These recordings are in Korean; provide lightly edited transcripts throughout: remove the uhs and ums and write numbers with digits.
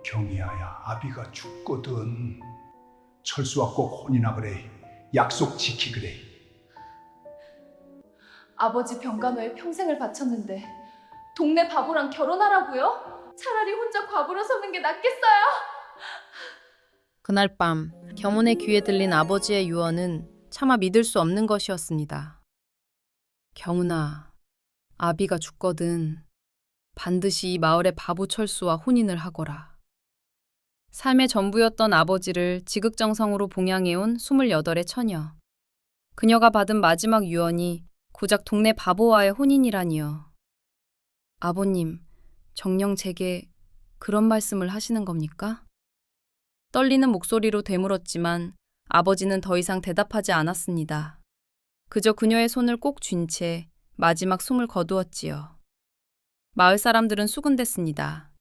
경이야야, 아비가 죽거든. 철수와 꼭 혼이나 그래. 약속 지키그래. 아버지 병간호에 평생을 바쳤는데 동네 바보랑 결혼하라고요? 차라리 혼자 과부로 서는 게 낫겠어요. 그날 밤 경훈의 귀에 들린 아버지의 유언은 차마 믿을 수 없는 것이었습니다. 경훈아, 아비가 죽거든. 반드시 이 마을의 바보 철수와 혼인을 하거라. 삶의 전부였던 아버지를 지극정성으로 봉양해온 28의 처녀. 그녀가 받은 마지막 유언이 고작 동네 바보와의 혼인이라니요. 아버님, 정녕 제게 그런 말씀을 하시는 겁니까? 떨리는 목소리로 되물었지만 아버지는 더 이상 대답하지 않았습니다. 그저 그녀의 손을 꼭 쥔 채 마지막 숨을 거두었지요. 마을 사람들은 수군댔습니다.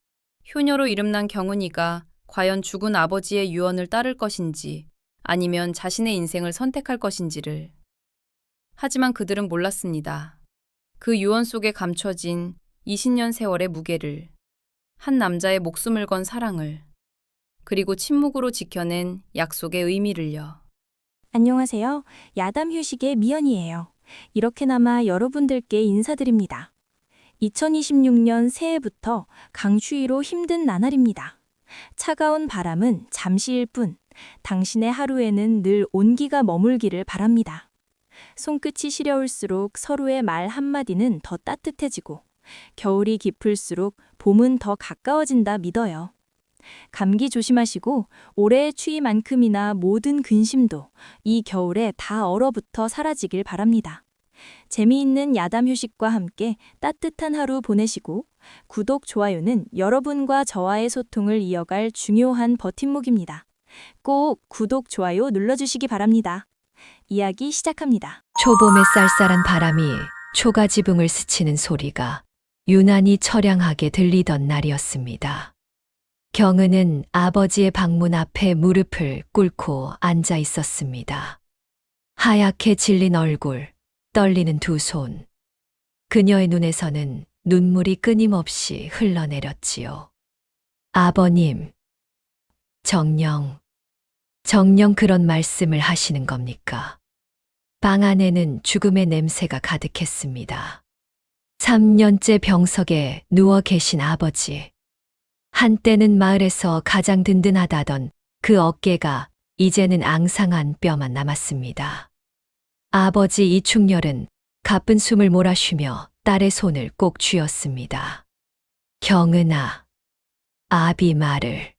효녀로 이름난 경은이가 과연 죽은 아버지의 유언을 따를 것인지 아니면 자신의 인생을 선택할 것인지를. 하지만 그들은 몰랐습니다. 그 유언 속에 감춰진 20년 세월의 무게를, 한 남자의 목숨을 건 사랑을, 그리고 침묵으로 지켜낸 약속의 의미를요. 안녕하세요. 야담 휴식의 미연이에요. 이렇게나마 여러분들께 인사드립니다. 2026년 새해부터 강추위로 힘든 나날입니다. 차가운 바람은 잠시일 뿐, 당신의 하루에는 늘 온기가 머물기를 바랍니다. 손끝이 시려울수록 서로의 말 한마디는 더 따뜻해지고, 겨울이 깊을수록 봄은 더 가까워진다 믿어요. 감기 조심하시고 올해의 추위만큼이나 모든 근심도 이 겨울에 다 얼어붙어 사라지길 바랍니다. 재미있는 야담 휴식과 함께 따뜻한 하루 보내시고 구독, 좋아요는 여러분과 저와의 소통을 이어갈 중요한 버팀목입니다. 꼭 구독, 좋아요 눌러주시기 바랍니다. 이야기 시작합니다. 초봄의 쌀쌀한 바람이 초가 지붕을 스치는 소리가 유난히 처량하게 들리던 날이었습니다. 경은은 아버지의 방문 앞에 무릎을 꿇고 앉아 있었습니다. 하얗게 질린 얼굴, 떨리는 두 손. 그녀의 눈에서는 눈물이 끊임없이 흘러내렸지요. 아버님, 정녕 그런 말씀을 하시는 겁니까? 방 안에는 죽음의 냄새가 가득했습니다. 3년째 병석에 누워 계신 아버지. 한때는 마을에서 가장 든든하다던 그 어깨가 이제는 앙상한 뼈만 남았습니다. 아버지 이충렬은 가쁜 숨을 몰아쉬며 딸의 손을 꼭 쥐었습니다. 경은아, 아비 말을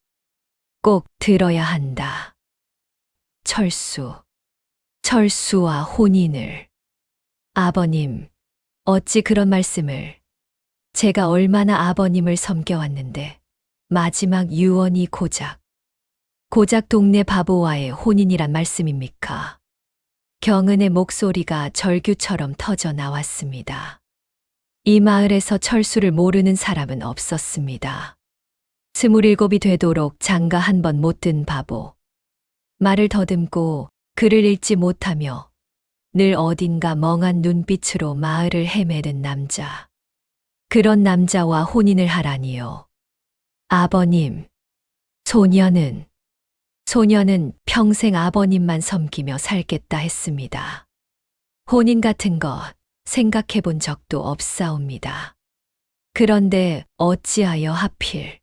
꼭 들어야 한다. 철수와 혼인을. 아버님, 어찌 그런 말씀을. 제가 얼마나 아버님을 섬겨왔는데 마지막 유언이 고작 동네 바보와의 혼인이란 말씀입니까? 경은의 목소리가 절규처럼 터져 나왔습니다. 이 마을에서 철수를 모르는 사람은 없었습니다. 27이 되도록 장가 한 번 못 든 바보. 말을 더듬고 글을 읽지 못하며 늘 어딘가 멍한 눈빛으로 마을을 헤매는 남자. 그런 남자와 혼인을 하라니요. 아버님, 소녀는 평생 아버님만 섬기며 살겠다 했습니다. 혼인 같은 것 생각해 본 적도 없사옵니다. 그런데 어찌하여 하필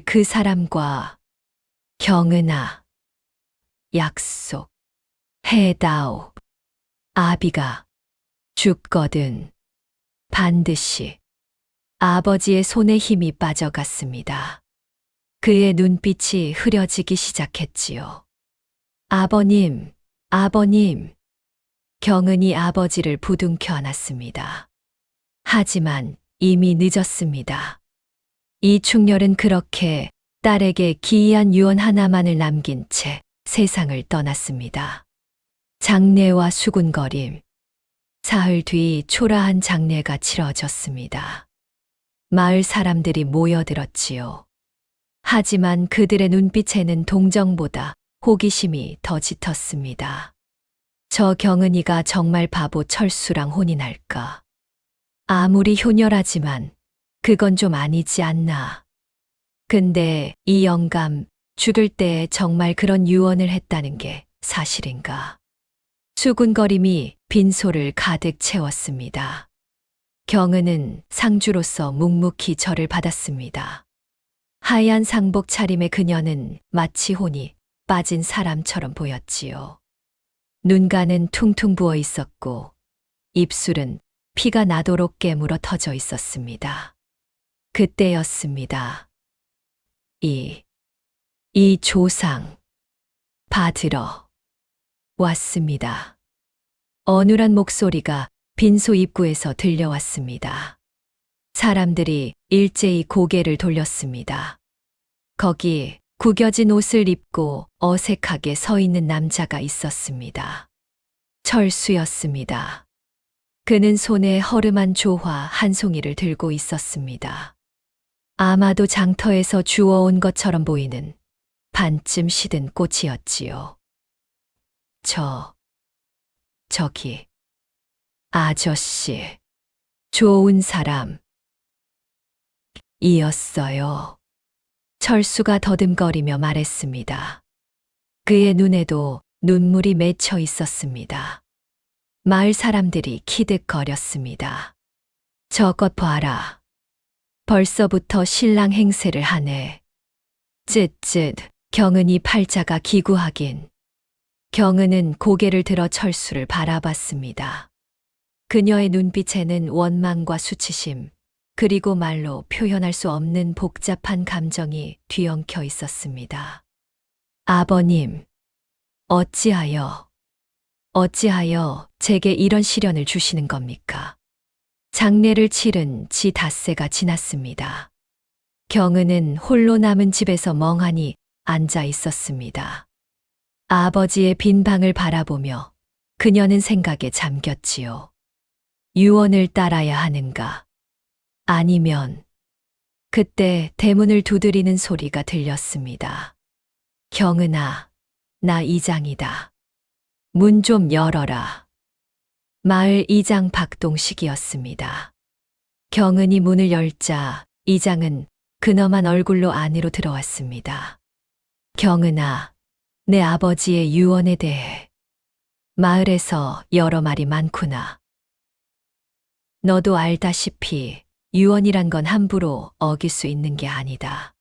그 사람과. 경은아, 약속 해다오. 아비가 죽거든. 반드시. 아버지의 손에 힘이 빠져갔습니다. 그의 눈빛이 흐려지기 시작했지요. 아버님. 경은이 아버지를 부둥켜 안았습니다. 하지만 이미 늦었습니다. 이충렬은 그렇게 딸에게 기이한 유언 하나만을 남긴 채 세상을 떠났습니다. 장례와 수군거림. 사흘 뒤 초라한 장례가 치러졌습니다. 마을 사람들이 모여들었지요. 하지만 그들의 눈빛에는 동정보다 호기심이 더 짙었습니다. 저 경은이가 정말 바보 철수랑 혼인할까? 아무리 효녀라지만 그건 좀 아니지 않나. 근데 이 영감 죽을 때 정말 그런 유언을 했다는 게 사실인가? 수군거림이 빈소를 가득 채웠습니다. 경은은 상주로서 묵묵히 절을 받았습니다. 하얀 상복 차림의 그녀는 마치 혼이 빠진 사람처럼 보였지요. 눈가는 퉁퉁 부어 있었고 입술은 피가 나도록 깨물어 터져 있었습니다. 그때였습니다. 이 조상 받으러 왔습니다. 어눌한 목소리가 빈소 입구에서 들려왔습니다. 사람들이 일제히 고개를 돌렸습니다. 거기 구겨진 옷을 입고 어색하게 서 있는 남자가 있었습니다. 철수였습니다. 그는 손에 허름한 조화 한 송이를 들고 있었습니다. 아마도 장터에서 주워온 것처럼 보이는 반쯤 시든 꽃이었지요. 저기, 아저씨, 좋은 사람, 이었어요. 철수가 더듬거리며 말했습니다. 그의 눈에도 눈물이 맺혀 있었습니다. 마을 사람들이 키득거렸습니다. 저것 봐라. 벌써부터 신랑 행세를 하네. 쯧쯧, 경은이 팔자가 기구하긴. 경은은 고개를 들어 철수를 바라봤습니다. 그녀의 눈빛에는 원망과 수치심, 그리고 말로 표현할 수 없는 복잡한 감정이 뒤엉켜 있었습니다. 아버님, 어찌하여 제게 이런 시련을 주시는 겁니까? 장례를 치른 지 닷새가 지났습니다. 경은은 홀로 남은 집에서 멍하니 앉아 있었습니다. 아버지의 빈 방을 바라보며 그녀는 생각에 잠겼지요. 유언을 따라야 하는가? 아니면 그때 대문을 두드리는 소리가 들렸습니다. 경은아, 나 이장이다. 문 좀 열어라. 마을 이장 박동식이었습니다. 경은이 문을 열자 이장은 근엄한 얼굴로 안으로 들어왔습니다. 경은아, 내 아버지의 유언에 대해 마을에서 여러 말이 많구나. 너도 알다시피 유언이란 건 함부로 어길 수 있는 게 아니다.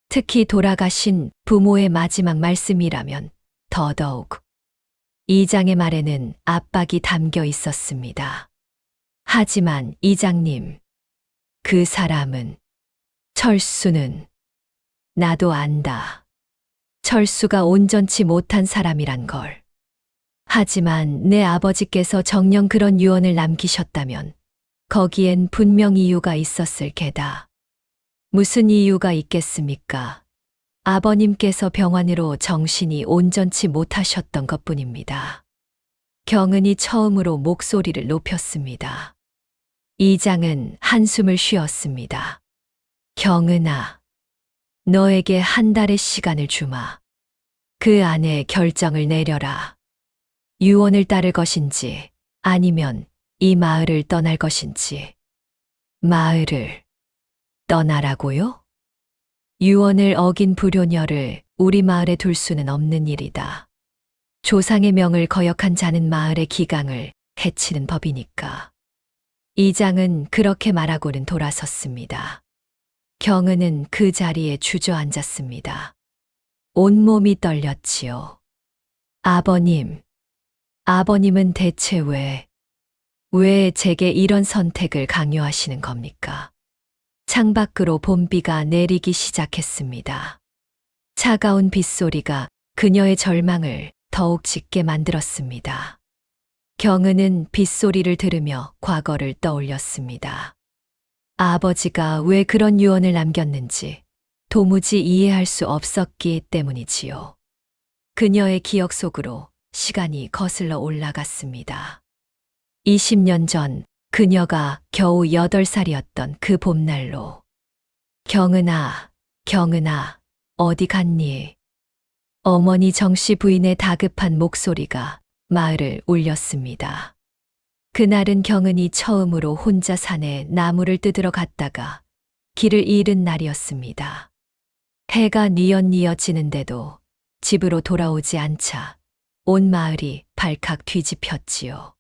특히 돌아가신 부모의 마지막 말씀이라면 더더욱. 이장의 말에는 압박이 담겨 있었습니다. 하지만 이장님, 그 사람은, 철수는, 나도 안다. 철수가 온전치 못한 사람이란 걸. 하지만 내 아버지께서 정녕 그런 유언을 남기셨다면 거기엔 분명 이유가 있었을 게다. 무슨 이유가 있겠습니까? 아버님께서 병환으로 정신이 온전치 못하셨던 것뿐입니다. 경은이 처음으로 목소리를 높였습니다. 이장은 한숨을 쉬었습니다. 경은아, 너에게 한 달의 시간을 주마. 그 안에 결정을 내려라. 유언을 따를 것인지 아니면 이 마을을 떠날 것인지. 마을을 떠나라고요? 유언을 어긴 불효녀를 우리 마을에 둘 수는 없는 일이다. 조상의 명을 거역한 자는 마을의 기강을 해치는 법이니까. 이장은 그렇게 말하고는 돌아섰습니다. 경은은 그 자리에 주저앉았습니다. 온몸이 떨렸지요. 아버님은 대체 왜 제게 이런 선택을 강요하시는 겁니까? 창밖으로 봄비가 내리기 시작했습니다. 차가운 빗소리가 그녀의 절망을 더욱 짙게 만들었습니다. 경은은 빗소리를 들으며 과거를 떠올렸습니다. 아버지가 왜 그런 유언을 남겼는지 도무지 이해할 수 없었기 때문이지요. 그녀의 기억 속으로 시간이 거슬러 올라갔습니다. 20년 전 그녀가 겨우 8살이었던 그 봄날로. 경은아, 어디 갔니? 어머니 정씨 부인의 다급한 목소리가 마을을 울렸습니다. 그날은 경은이 처음으로 혼자 산에 나무를 뜯으러 갔다가 길을 잃은 날이었습니다. 해가 뉘엿뉘엿 지는데도 집으로 돌아오지 않자 온 마을이 발칵 뒤집혔지요.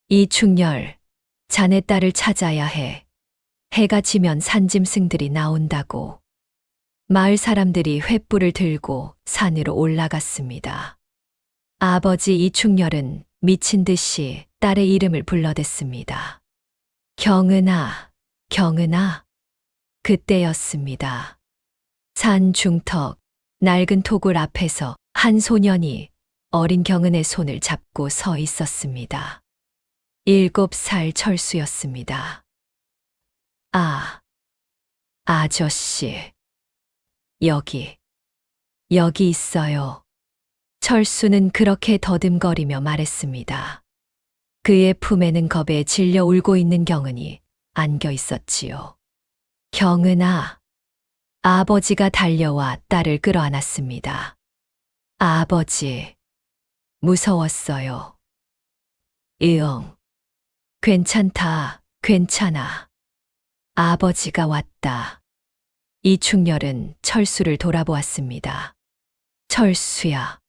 이충렬, 자네 딸을 찾아야 해. 해가 지면 산짐승들이 나온다고. 마을 사람들이 횃불을 들고 산으로 올라갔습니다. 아버지 이충렬은 미친 듯이 딸의 이름을 불러댔습니다. 경은아, 경은아. 그때였습니다. 산 중턱, 낡은 토굴 앞에서 한 소년이 어린 경은의 손을 잡고 서 있었습니다. 7살 철수였습니다. 아, 아저씨. 여기 있어요. 철수는 그렇게 더듬거리며 말했습니다. 그의 품에는 겁에 질려 울고 있는 경은이 안겨 있었지요. 경은아. 아버지가 달려와 딸을 끌어안았습니다. 아버지. 무서웠어요. 응. 괜찮다, 괜찮아. 아버지가 왔다. 이충렬은 철수를 돌아보았습니다. 철수야,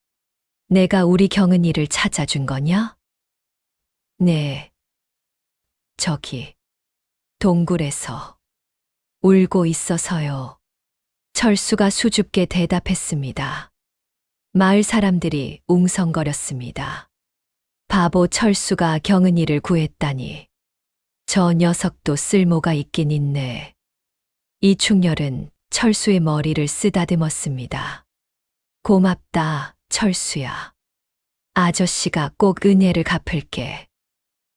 내가 우리 경은이를 찾아준 거냐? 네. 저기, 동굴에서 울고 있어서요. 철수가 수줍게 대답했습니다. 마을 사람들이 웅성거렸습니다. 바보 철수가 경은이를 구했다니. 저 녀석도 쓸모가 있긴 있네. 이충렬은 철수의 머리를 쓰다듬었습니다. 고맙다, 철수야. 아저씨가 꼭 은혜를 갚을게.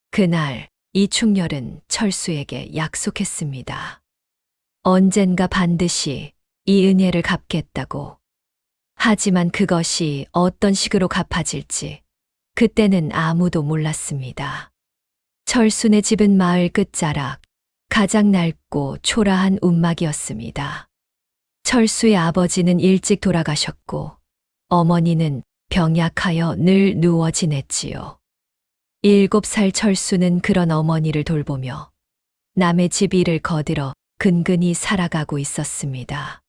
그날 이충렬은 철수에게 약속했습니다. 언젠가 반드시 이 은혜를 갚겠다고. 하지만 그것이 어떤 식으로 갚아질지 그때는 아무도 몰랐습니다. 철수네 집은 마을 끝자락, 가장 낡고 초라한 움막이었습니다. 철수의 아버지는 일찍 돌아가셨고 어머니는 병약하여 늘 누워 지냈지요. 7살 철수는 그런 어머니를 돌보며 남의 집 일을 거들어 근근히 살아가고 있었습니다.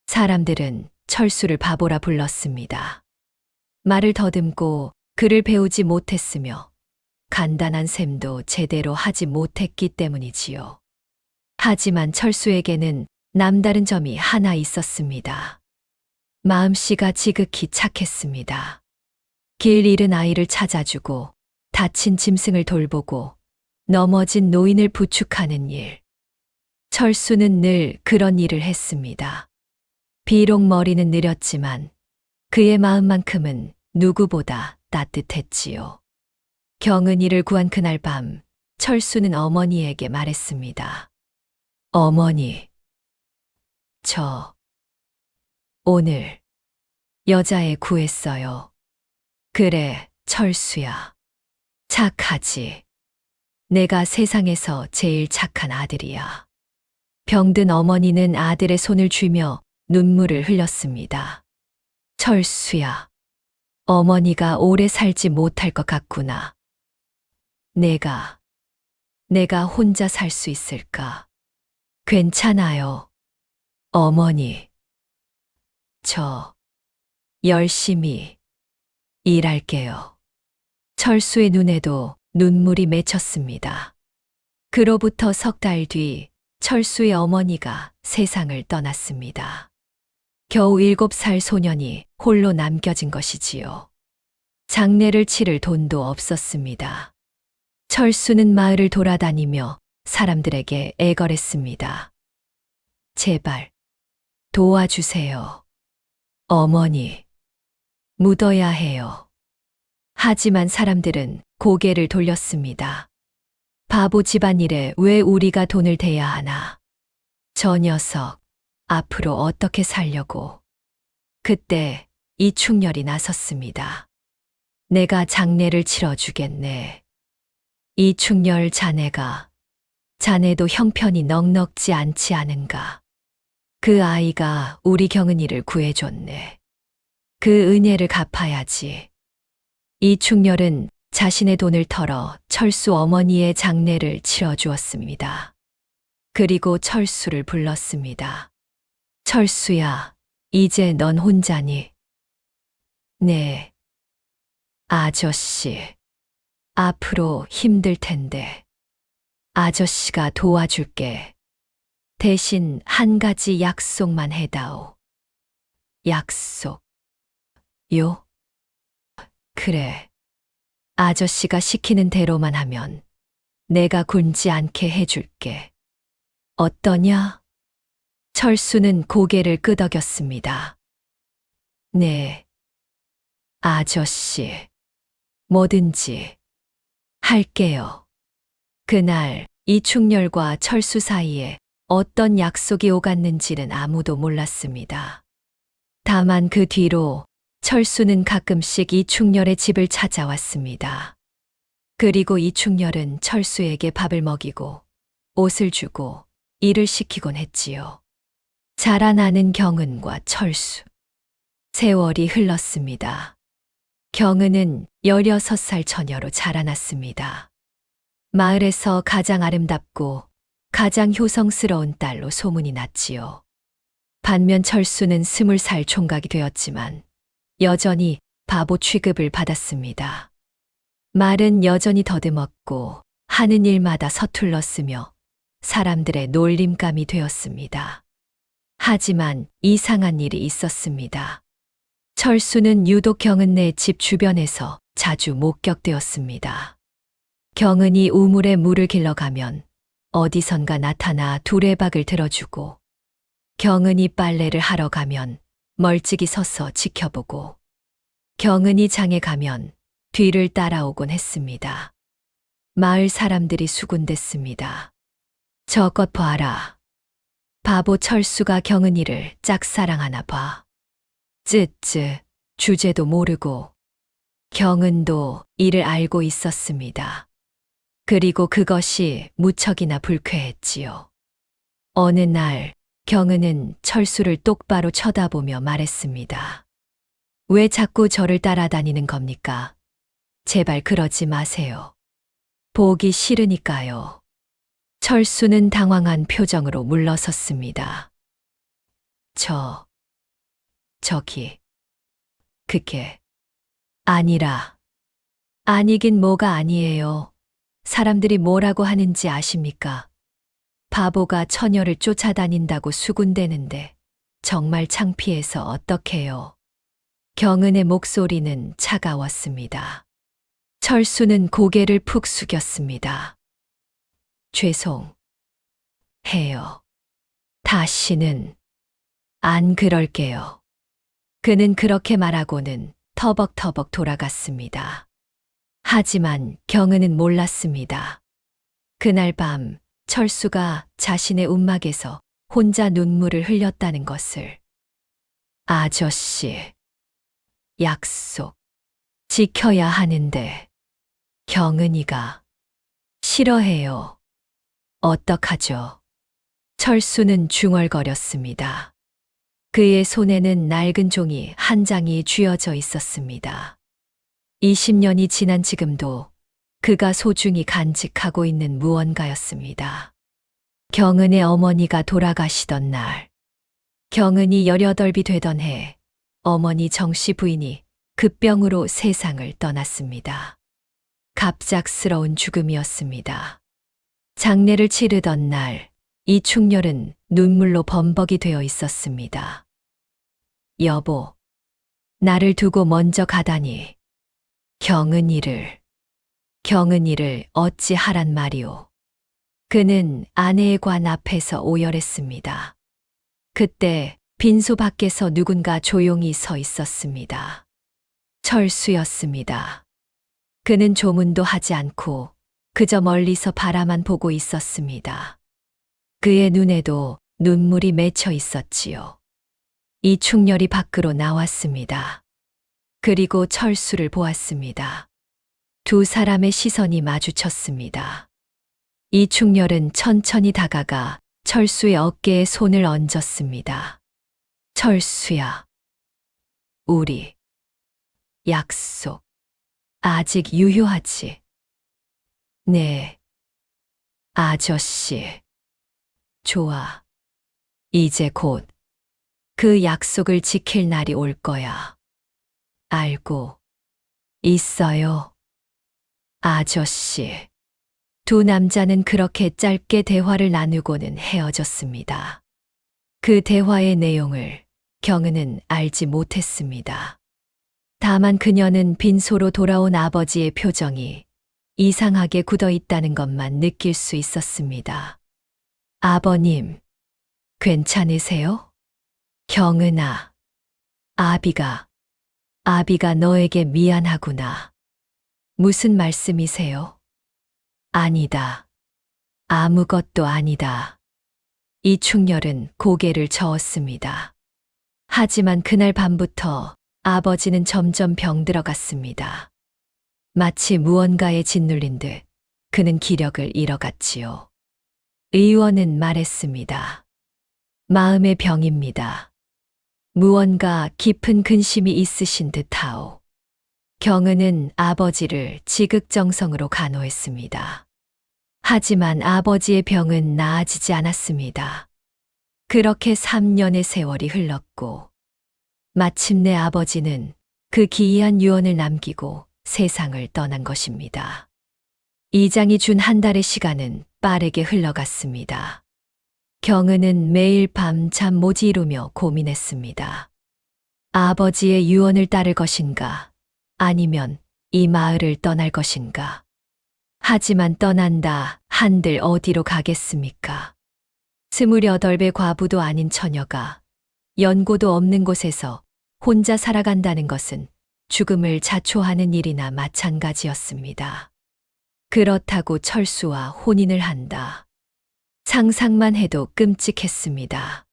사람들은 철수를 바보라 불렀습니다. 말을 더듬고 글을 배우지 못했으며 간단한 셈도 제대로 하지 못했기 때문이지요. 하지만 철수에게는 남다른 점이 하나 있었습니다. 마음씨가 지극히 착했습니다. 길 잃은 아이를 찾아주고 다친 짐승을 돌보고 넘어진 노인을 부축하는 일. 철수는 늘 그런 일을 했습니다. 비록 머리는 느렸지만 그의 마음만큼은 누구보다 따뜻했지요. 경은이를 구한 그날 밤 철수는 어머니에게 말했습니다. 어머니, 저 오늘 여자애 구했어요. 그래, 철수야. 착하지. 내가 세상에서 제일 착한 아들이야. 병든 어머니는 아들의 손을 쥐며 눈물을 흘렸습니다. 철수야, 어머니가 오래 살지 못할 것 같구나. 내가 혼자 살 수 있을까? 괜찮아요. 어머니, 저 열심히 일할게요. 철수의 눈에도 눈물이 맺혔습니다. 그로부터 석 달 뒤 철수의 어머니가 세상을 떠났습니다. 겨우 7살 소년이 홀로 남겨진 것이지요. 장례를 치를 돈도 없었습니다. 철수는 마을을 돌아다니며 사람들에게 애걸했습니다. 제발 도와주세요. 어머니, 묻어야 해요. 하지만 사람들은 고개를 돌렸습니다. 바보 집안일에 왜 우리가 돈을 대야 하나? 저 녀석, 앞으로 어떻게 살려고? 그때 이충렬이 나섰습니다. 내가 장례를 치러주겠네. 이충렬 자네도 형편이 넉넉지 않지 않은가? 그 아이가 우리 경은이를 구해줬네. 그 은혜를 갚아야지. 이충렬은 자신의 돈을 털어 철수 어머니의 장례를 치러주었습니다. 그리고 철수를 불렀습니다. 철수야, 이제 넌 혼자니? 네. 아저씨. 앞으로 힘들 텐데. 아저씨가 도와줄게. 대신 한 가지 약속만 해다오. 약속. 요? 그래. 아저씨가 시키는 대로만 하면 내가 굶지 않게 해줄게. 어떠냐? 철수는 고개를 끄덕였습니다. 네. 아저씨. 뭐든지 할게요. 그날 이충렬과 철수 사이에 어떤 약속이 오갔는지는 아무도 몰랐습니다. 다만 그 뒤로 철수는 가끔씩 이충렬의 집을 찾아왔습니다. 그리고 이충렬은 철수에게 밥을 먹이고 옷을 주고 일을 시키곤 했지요. 자라나는 경은과 철수. 세월이 흘렀습니다. 경은은 16살 처녀로 자라났습니다. 마을에서 가장 아름답고 가장 효성스러운 딸로 소문이 났지요. 반면 철수는 20살 총각이 되었지만 여전히 바보 취급을 받았습니다. 말은 여전히 더듬었고 하는 일마다 서툴렀으며 사람들의 놀림감이 되었습니다. 하지만 이상한 일이 있었습니다. 철수는 유독 경은네 집 주변에서 자주 목격되었습니다. 경은이 우물에 물을 길러가면 어디선가 나타나 두레박을 들어주고, 경은이 빨래를 하러 가면 멀찍이 서서 지켜보고, 경은이 장에 가면 뒤를 따라오곤 했습니다. 마을 사람들이 수군댔습니다. 저것 봐라. 바보 철수가 경은이를 짝사랑하나 봐. 쯔쯔, 주제도 모르고. 경은도 이를 알고 있었습니다. 그리고 그것이 무척이나 불쾌했지요. 어느 날 경은은 철수를 똑바로 쳐다보며 말했습니다. 왜 자꾸 저를 따라다니는 겁니까? 제발 그러지 마세요. 보기 싫으니까요. 철수는 당황한 표정으로 물러섰습니다. 저기, 그게 아니라. 아니긴 뭐가 아니에요. 사람들이 뭐라고 하는지 아십니까? 바보가 처녀를 쫓아다닌다고 수군대는데 정말 창피해서 어떡해요. 경은의 목소리는 차가웠습니다. 철수는 고개를 푹 숙였습니다. 죄송해요. 다시는 안 그럴게요. 그는 그렇게 말하고는 터벅터벅 돌아갔습니다. 하지만 경은은 몰랐습니다. 그날 밤 철수가 자신의 움막에서 혼자 눈물을 흘렸다는 것을. 아저씨, 약속 지켜야 하는데 경은이가 싫어해요. 어떡하죠? 철수는 중얼거렸습니다. 그의 손에는 낡은 종이 한 장이 쥐어져 있었습니다. 20년이 지난 지금도 그가 소중히 간직하고 있는 무언가였습니다. 경은의 어머니가 돌아가시던 날, 경은이 18이 되던 해, 어머니 정씨 부인이 급병으로 세상을 떠났습니다. 갑작스러운 죽음이었습니다. 장례를 치르던 날, 이충렬은 눈물로 범벅이 되어 있었습니다. 여보, 나를 두고 먼저 가다니. 경은이를 어찌 하란 말이오. 그는 아내의 관 앞에서 오열했습니다. 그때 빈소 밖에서 누군가 조용히 서 있었습니다. 철수였습니다. 그는 조문도 하지 않고 그저 멀리서 바라만 보고 있었습니다. 그의 눈에도 눈물이 맺혀 있었지요. 이충렬이 밖으로 나왔습니다. 그리고 철수를 보았습니다. 두 사람의 시선이 마주쳤습니다. 이충렬은 천천히 다가가 철수의 어깨에 손을 얹었습니다. 철수야, 우리 약속 아직 유효하지? 네, 아저씨. 좋아. 이제 곧 그 약속을 지킬 날이 올 거야. 알고 있어요. 아저씨. 두 남자는 그렇게 짧게 대화를 나누고는 헤어졌습니다. 그 대화의 내용을 경은은 알지 못했습니다. 다만 그녀는 빈소로 돌아온 아버지의 표정이 이상하게 굳어 있다는 것만 느낄 수 있었습니다. 아버님, 괜찮으세요? 경은아, 아비가 너에게 미안하구나. 무슨 말씀이세요? 아니다. 아무것도 아니다. 이충렬은 고개를 저었습니다. 하지만 그날 밤부터 아버지는 점점 병들어갔습니다. 마치 무언가에 짓눌린 듯 그는 기력을 잃어갔지요. 의원은 말했습니다. 마음의 병입니다. 무언가 깊은 근심이 있으신 듯하오. 경은은 아버지를 지극정성으로 간호했습니다. 하지만 아버지의 병은 나아지지 않았습니다. 그렇게 3년의 세월이 흘렀고 마침내 아버지는 그 기이한 유언을 남기고 세상을 떠난 것입니다. 이장이 준 한 달의 시간은 빠르게 흘러갔습니다. 경은은 매일 밤 잠 못 이루며 고민했습니다. 아버지의 유언을 따를 것인가, 아니면 이 마을을 떠날 것인가. 하지만 떠난다 한들 어디로 가겠습니까? 28배 과부도 아닌 처녀가 연고도 없는 곳에서 혼자 살아간다는 것은 죽음을 자초하는 일이나 마찬가지였습니다. 그렇다고 철수와 혼인을 한다. 상상만 해도 끔찍했습니다.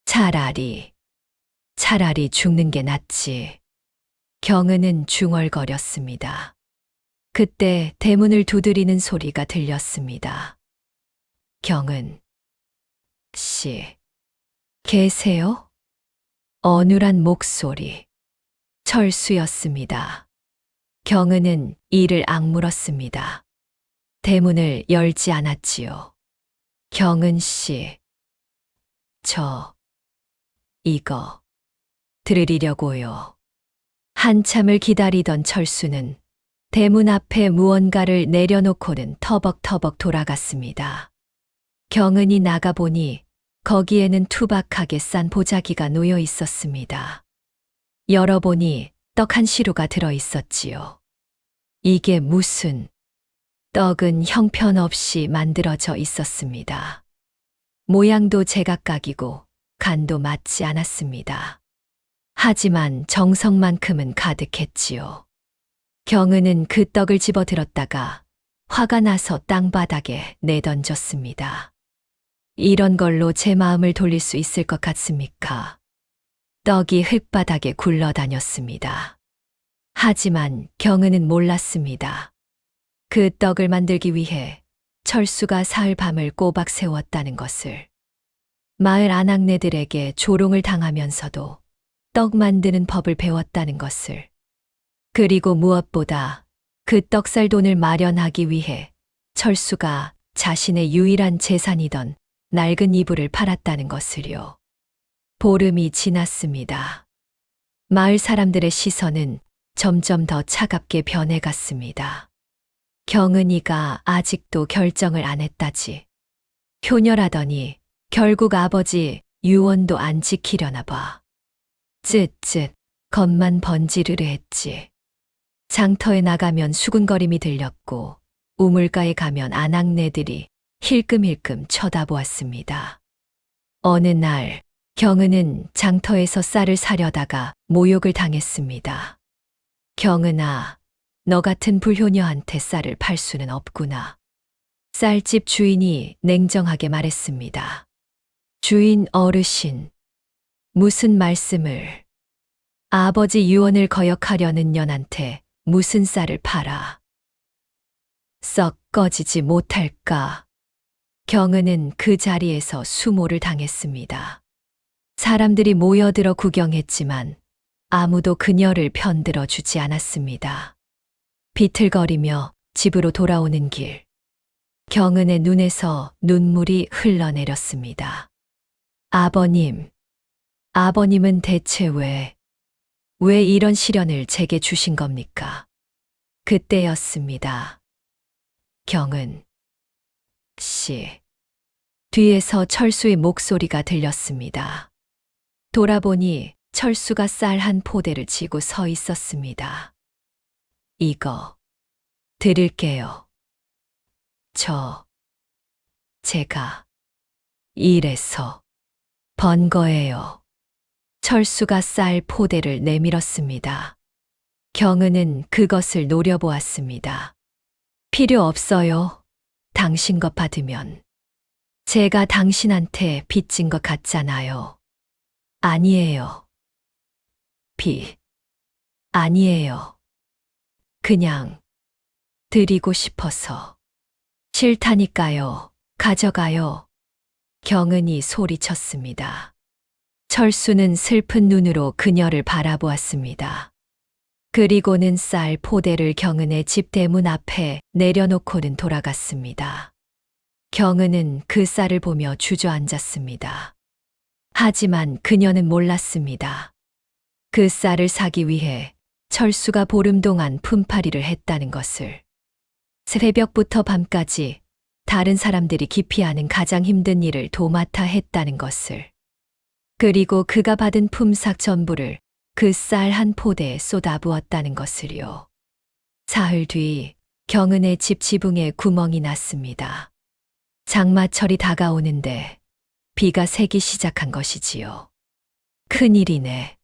차라리 죽는 게 낫지. 경은은 중얼거렸습니다. 그때 대문을 두드리는 소리가 들렸습니다. 경은 씨, 계세요? 어눌한 목소리. 철수였습니다. 경은은 이를 악물었습니다. 대문을 열지 않았지요. 경은 씨, 이거 들으려고요. 한참을 기다리던 철수는 대문 앞에 무언가를 내려놓고는 터벅터벅 돌아갔습니다. 경은이 나가보니 거기에는 투박하게 싼 보자기가 놓여 있었습니다. 열어보니 떡 한 시루가 들어 있었지요. 이게 무슨... 떡은 형편없이 만들어져 있었습니다. 모양도 제각각이고 간도 맞지 않았습니다. 하지만 정성만큼은 가득했지요. 경은은 그 떡을 집어들었다가 화가 나서 땅바닥에 내던졌습니다. 이런 걸로 제 마음을 돌릴 수 있을 것 같습니까? 떡이 흙바닥에 굴러다녔습니다. 하지만 경은은 몰랐습니다. 그 떡을 만들기 위해 철수가 사흘 밤을 꼬박 세웠다는 것을. 마을 아낙네들에게 조롱을 당하면서도 떡 만드는 법을 배웠다는 것을. 그리고 무엇보다 그 떡살 돈을 마련하기 위해 철수가 자신의 유일한 재산이던 낡은 이불을 팔았다는 것을요. 보름이 지났습니다. 마을 사람들의 시선은 점점 더 차갑게 변해갔습니다. 경은이가 아직도 결정을 안 했다지. 효녀라더니 결국 아버지 유언도 안 지키려나 봐. 쯧쯧 겉만 번지르르 했지. 장터에 나가면 수군거림이 들렸고 우물가에 가면 아낙네들이 힐끔힐끔 쳐다보았습니다. 어느 날 경은은 장터에서 쌀을 사려다가 모욕을 당했습니다. 경은아, 너 같은 불효녀한테 쌀을 팔 수는 없구나. 쌀집 주인이 냉정하게 말했습니다. 주인 어르신, 무슨 말씀을... 아버지 유언을 거역하려는 년한테 무슨 쌀을 팔아. 썩 꺼지지 못할까. 경은은 그 자리에서 수모를 당했습니다. 사람들이 모여들어 구경했지만 아무도 그녀를 편들어 주지 않았습니다. 비틀거리며 집으로 돌아오는 길. 경은의 눈에서 눈물이 흘러내렸습니다. 아버님, 아버님은 대체 왜 이런 시련을 제게 주신 겁니까? 그때였습니다. 경은 씨. 뒤에서 철수의 목소리가 들렸습니다. 돌아보니 철수가 쌀 한 포대를 쥐고 서 있었습니다. 이거 드릴게요. 제가 일해서 번 거예요. 철수가 쌀 포대를 내밀었습니다. 경은은 그것을 노려보았습니다. 필요 없어요. 당신 것 받으면. 제가 당신한테 빚진 것 같잖아요. 아니에요. 아니에요. 그냥 드리고 싶어서. 싫다니까요. 가져가요. 경은이 소리쳤습니다. 철수는 슬픈 눈으로 그녀를 바라보았습니다. 그리고는 쌀 포대를 경은의 집 대문 앞에 내려놓고는 돌아갔습니다. 경은은 그 쌀을 보며 주저앉았습니다. 하지만 그녀는 몰랐습니다. 그 쌀을 사기 위해 철수가 보름 동안 품팔이를 했다는 것을. 새벽부터 밤까지 다른 사람들이 기피하는 가장 힘든 일을 도맡아 했다는 것을. 그리고 그가 받은 품삯 전부를 그 쌀 한 포대에 쏟아부었다는 것을요. 사흘 뒤 경은의 집 지붕에 구멍이 났습니다. 장마철이 다가오는데 비가 새기 시작한 것이지요. 큰일이네.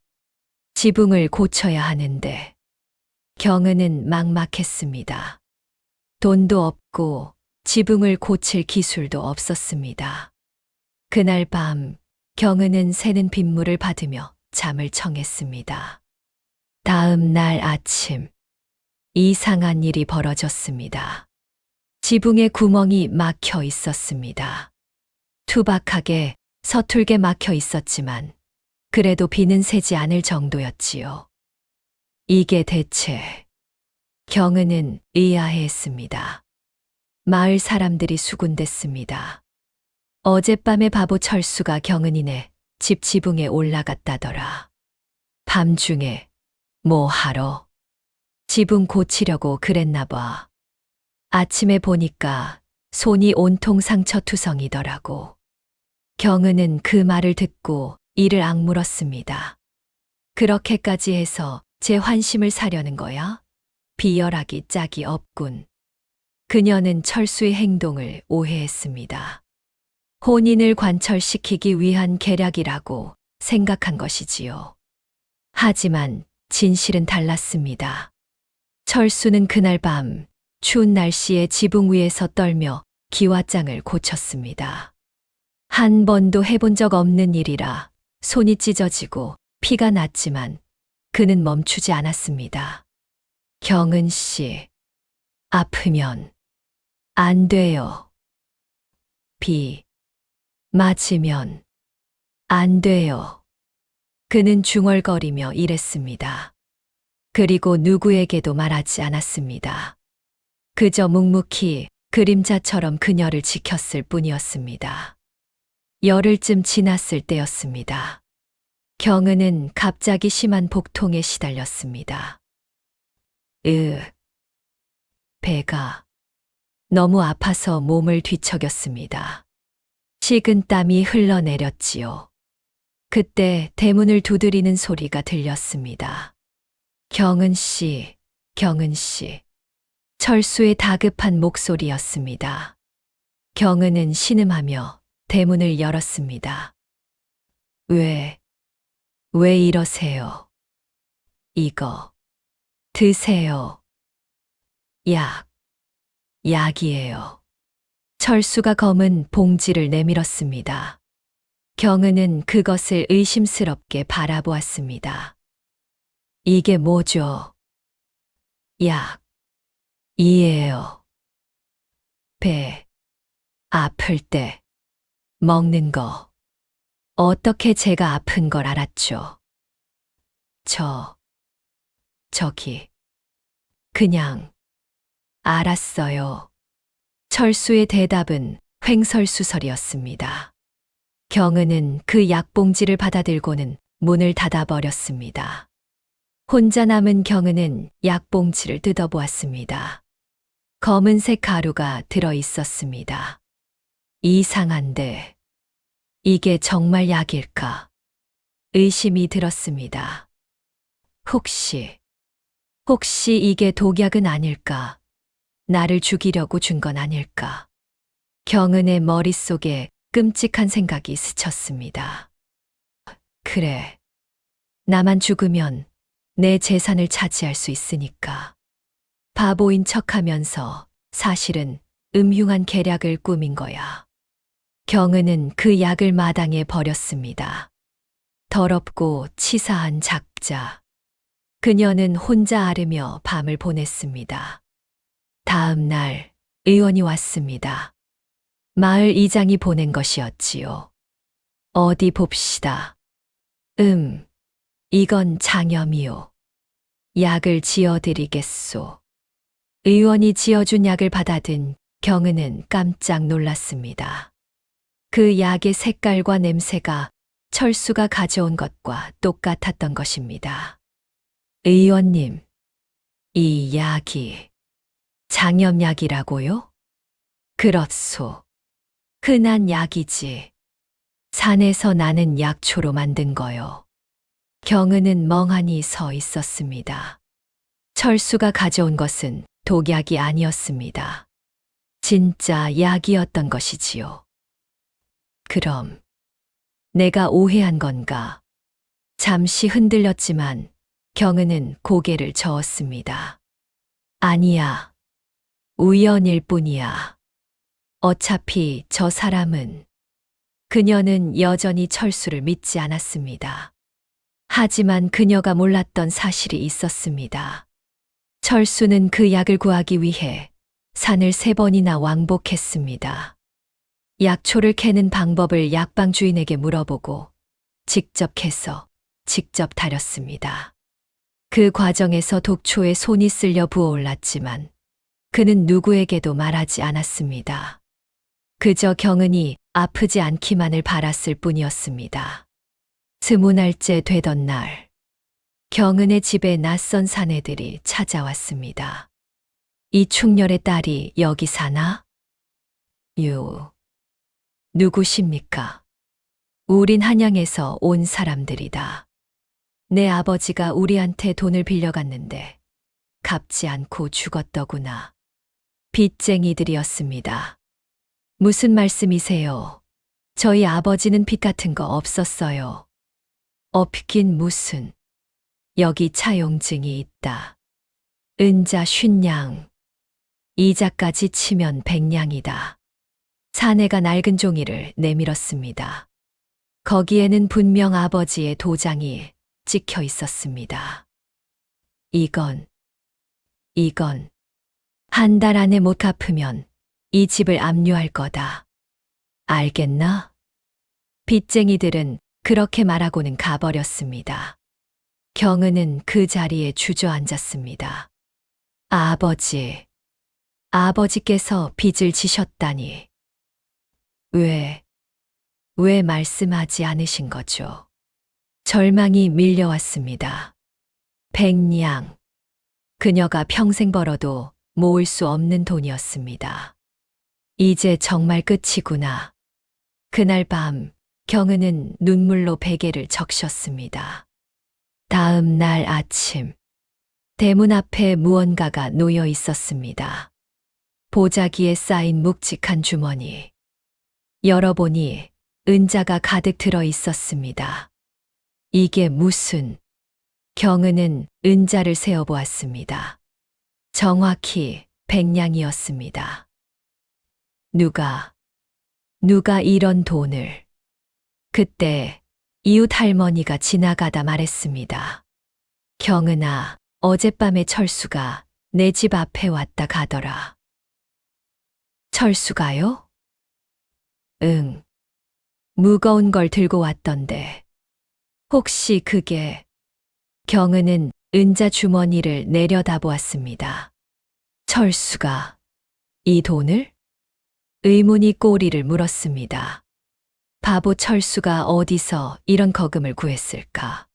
지붕을 고쳐야 하는데. 경은은 막막했습니다. 돈도 없고 지붕을 고칠 기술도 없었습니다. 그날 밤 경은은 새는 빗물을 받으며 잠을 청했습니다. 다음 날 아침 이상한 일이 벌어졌습니다. 지붕에 구멍이 막혀 있었습니다. 투박하게 서툴게 막혀 있었지만 그래도 비는 새지 않을 정도였지요. 이게 대체. 경은은 의아해했습니다. 마을 사람들이 수군댔습니다. 어젯밤에 바보 철수가 경은이네 집 지붕에 올라갔다더라. 밤중에 뭐 하러? 지붕 고치려고 그랬나 봐. 아침에 보니까 손이 온통 상처투성이더라고. 경은은 그 말을 듣고 이를 악물었습니다. 그렇게까지 해서 제 환심을 사려는 거야? 비열하기 짝이 없군. 그녀는 철수의 행동을 오해했습니다. 혼인을 관철시키기 위한 계략이라고 생각한 것이지요. 하지만 진실은 달랐습니다. 철수는 그날 밤 추운 날씨에 지붕 위에서 떨며 기와장을 고쳤습니다. 한 번도 해본 적 없는 일이라 손이 찢어지고 피가 났지만 그는 멈추지 않았습니다. 경은 씨, 아프면 안 돼요. 비 맞으면 안 돼요. 그는 중얼거리며 일했습니다. 그리고 누구에게도 말하지 않았습니다. 그저 묵묵히 그림자처럼 그녀를 지켰을 뿐이었습니다. 열흘쯤 지났을 때였습니다. 경은은 갑자기 심한 복통에 시달렸습니다. 배가 너무 아파서 몸을 뒤척였습니다. 식은 땀이 흘러내렸지요. 그때 대문을 두드리는 소리가 들렸습니다. 경은 씨, 경은 씨. 철수의 다급한 목소리였습니다. 경은은 신음하며 대문을 열었습니다. 왜 이러세요? 이거 드세요. 약이에요. 철수가 검은 봉지를 내밀었습니다. 경은은 그것을 의심스럽게 바라보았습니다. 이게 뭐죠? 약이에요. 배 아플 때 먹는 거. 어떻게 제가 아픈 걸 알았죠? 저기, 그냥 알았어요. 철수의 대답은 횡설수설이었습니다. 경은은 그 약봉지를 받아들고는 문을 닫아버렸습니다. 혼자 남은 경은은 약봉지를 뜯어보았습니다. 검은색 가루가 들어 있었습니다. 이상한데, 이게 정말 약일까? 의심이 들었습니다. 혹시 이게 독약은 아닐까? 나를 죽이려고 준 건 아닐까? 경은의 머릿속에 끔찍한 생각이 스쳤습니다. 그래. 나만 죽으면 내 재산을 차지할 수 있으니까. 바보인 척하면서 사실은 음흉한 계략을 꾸민 거야. 경은은 그 약을 마당에 버렸습니다. 더럽고 치사한 작자. 그녀는 혼자 앓으며 밤을 보냈습니다. 다음 날 의원이 왔습니다. 마을 이장이 보낸 것이었지요. 어디 봅시다. 이건 장염이요. 약을 지어드리겠소. 의원이 지어준 약을 받아든 경은은 깜짝 놀랐습니다. 그 약의 색깔과 냄새가 철수가 가져온 것과 똑같았던 것입니다. 의원님, 이 약이 장염약이라고요? 그렇소. 흔한 약이지. 산에서 나는 약초로 만든 거요. 경은은 멍하니 서 있었습니다. 철수가 가져온 것은 독약이 아니었습니다. 진짜 약이었던 것이지요. 그럼 내가 오해한 건가? 잠시 흔들렸지만 경은은 고개를 저었습니다. 아니야. 우연일 뿐이야. 어차피 저 사람은 그녀는 여전히 철수를 믿지 않았습니다. 하지만 그녀가 몰랐던 사실이 있었습니다. 철수는 그 약을 구하기 위해 산을 3번이나 왕복했습니다. 약초를 캐는 방법을 약방 주인에게 물어보고 직접 캐서 직접 다렸습니다. 그 과정에서 독초에 손이 쓸려 부어올랐지만 그는 누구에게도 말하지 않았습니다. 그저 경은이 아프지 않기만을 바랐을 뿐이었습니다. 20날째 되던 날, 경은의 집에 낯선 사내들이 찾아왔습니다. 이 충렬의 딸이 여기 사나? 누구십니까? 우린 한양에서 온 사람들이다. 내 아버지가 우리한테 돈을 빌려갔는데 갚지 않고 죽었더구나. 빚쟁이들이었습니다. 무슨 말씀이세요? 저희 아버지는 빚 같은 거 없었어요. 없긴 무슨. 여기 차용증이 있다. 은자 50냥. 이자까지 치면 100냥이다. 사내가 낡은 종이를 내밀었습니다. 거기에는 분명 아버지의 도장이 찍혀 있었습니다. 이건 한 달 안에 못 갚으면 이 집을 압류할 거다. 알겠나? 빚쟁이들은 그렇게 말하고는 가버렸습니다. 경은은 그 자리에 주저앉았습니다. 아버지께서 빚을 지셨다니. 왜 말씀하지 않으신 거죠? 절망이 밀려왔습니다. 100냥. 그녀가 평생 벌어도 모을 수 없는 돈이었습니다. 이제 정말 끝이구나. 그날 밤 경은은 눈물로 베개를 적셨습니다. 다음 날 아침, 대문 앞에 무언가가 놓여 있었습니다. 보자기에 쌓인 묵직한 주머니. 열어보니 은자가 가득 들어 있었습니다. 이게 무슨... 경은은 은자를 세어보았습니다. 정확히 100냥이었습니다. 누가 이런 돈을... 그때 이웃 할머니가 지나가다 말했습니다. 경은아, 어젯밤에 철수가 내 집 앞에 왔다 가더라. 철수가요? 응. 무거운 걸 들고 왔던데. 혹시 그게... 경은은 은자 주머니를 내려다보았습니다. 철수가 이 돈을? 의문이 꼬리를 물었습니다. 바보 철수가 어디서 이런 거금을 구했을까?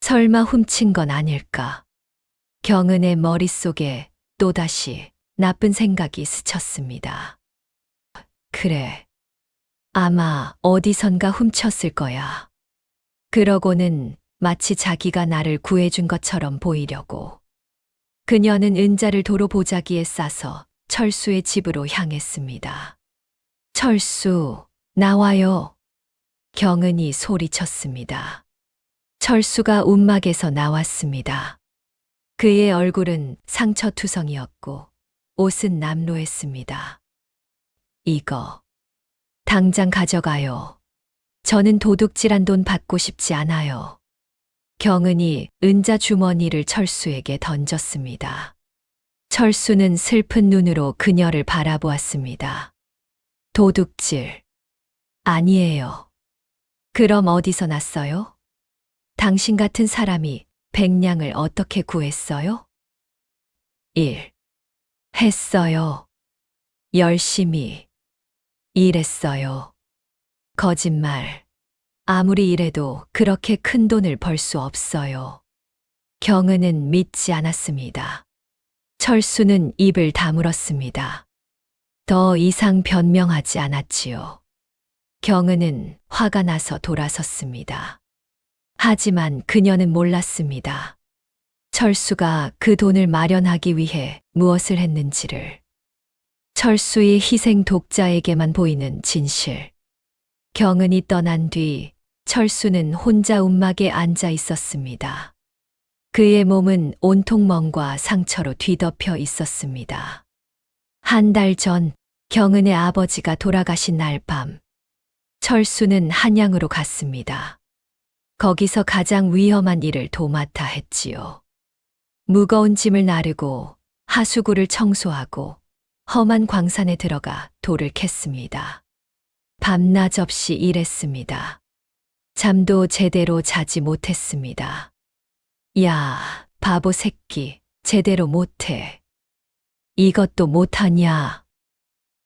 설마 훔친 건 아닐까? 경은의 머릿속에 또다시 나쁜 생각이 스쳤습니다. 그래. 아마 어디선가 훔쳤을 거야. 그러고는 마치 자기가 나를 구해준 것처럼 보이려고. 그녀는 은자를 도로 보자기에 싸서 철수의 집으로 향했습니다. 철수, 나와요. 경은이 소리쳤습니다. 철수가 움막에서 나왔습니다. 그의 얼굴은 상처투성이었고 옷은 남루했습니다. 이거 당장 가져가요. 저는 도둑질한 돈 받고 싶지 않아요. 경은이 은자 주머니를 철수에게 던졌습니다. 철수는 슬픈 눈으로 그녀를 바라보았습니다. 도둑질. 아니에요. 그럼 어디서 났어요? 당신 같은 사람이 백냥을 어떻게 구했어요? 1. 했어요. 열심히 일했어요. 거짓말. 아무리 일해도 그렇게 큰 돈을 벌 수 없어요. 경은은 믿지 않았습니다. 철수는 입을 다물었습니다. 더 이상 변명하지 않았지요. 경은은 화가 나서 돌아섰습니다. 하지만 그녀는 몰랐습니다. 철수가 그 돈을 마련하기 위해 무엇을 했는지를. 철수의 희생 독자에게만 보이는 진실. 경은이 떠난 뒤 철수는 혼자 움막에 앉아 있었습니다. 그의 몸은 온통 멍과 상처로 뒤덮여 있었습니다. 한 달 전 경은의 아버지가 돌아가신 날 밤, 철수는 한양으로 갔습니다. 거기서 가장 위험한 일을 도맡아 했지요. 무거운 짐을 나르고 하수구를 청소하고 험한 광산에 들어가 돌을 캤습니다. 밤낮 없이 일했습니다. 잠도 제대로 자지 못했습니다. 야, 바보 새끼, 제대로 못해. 이것도 못하냐?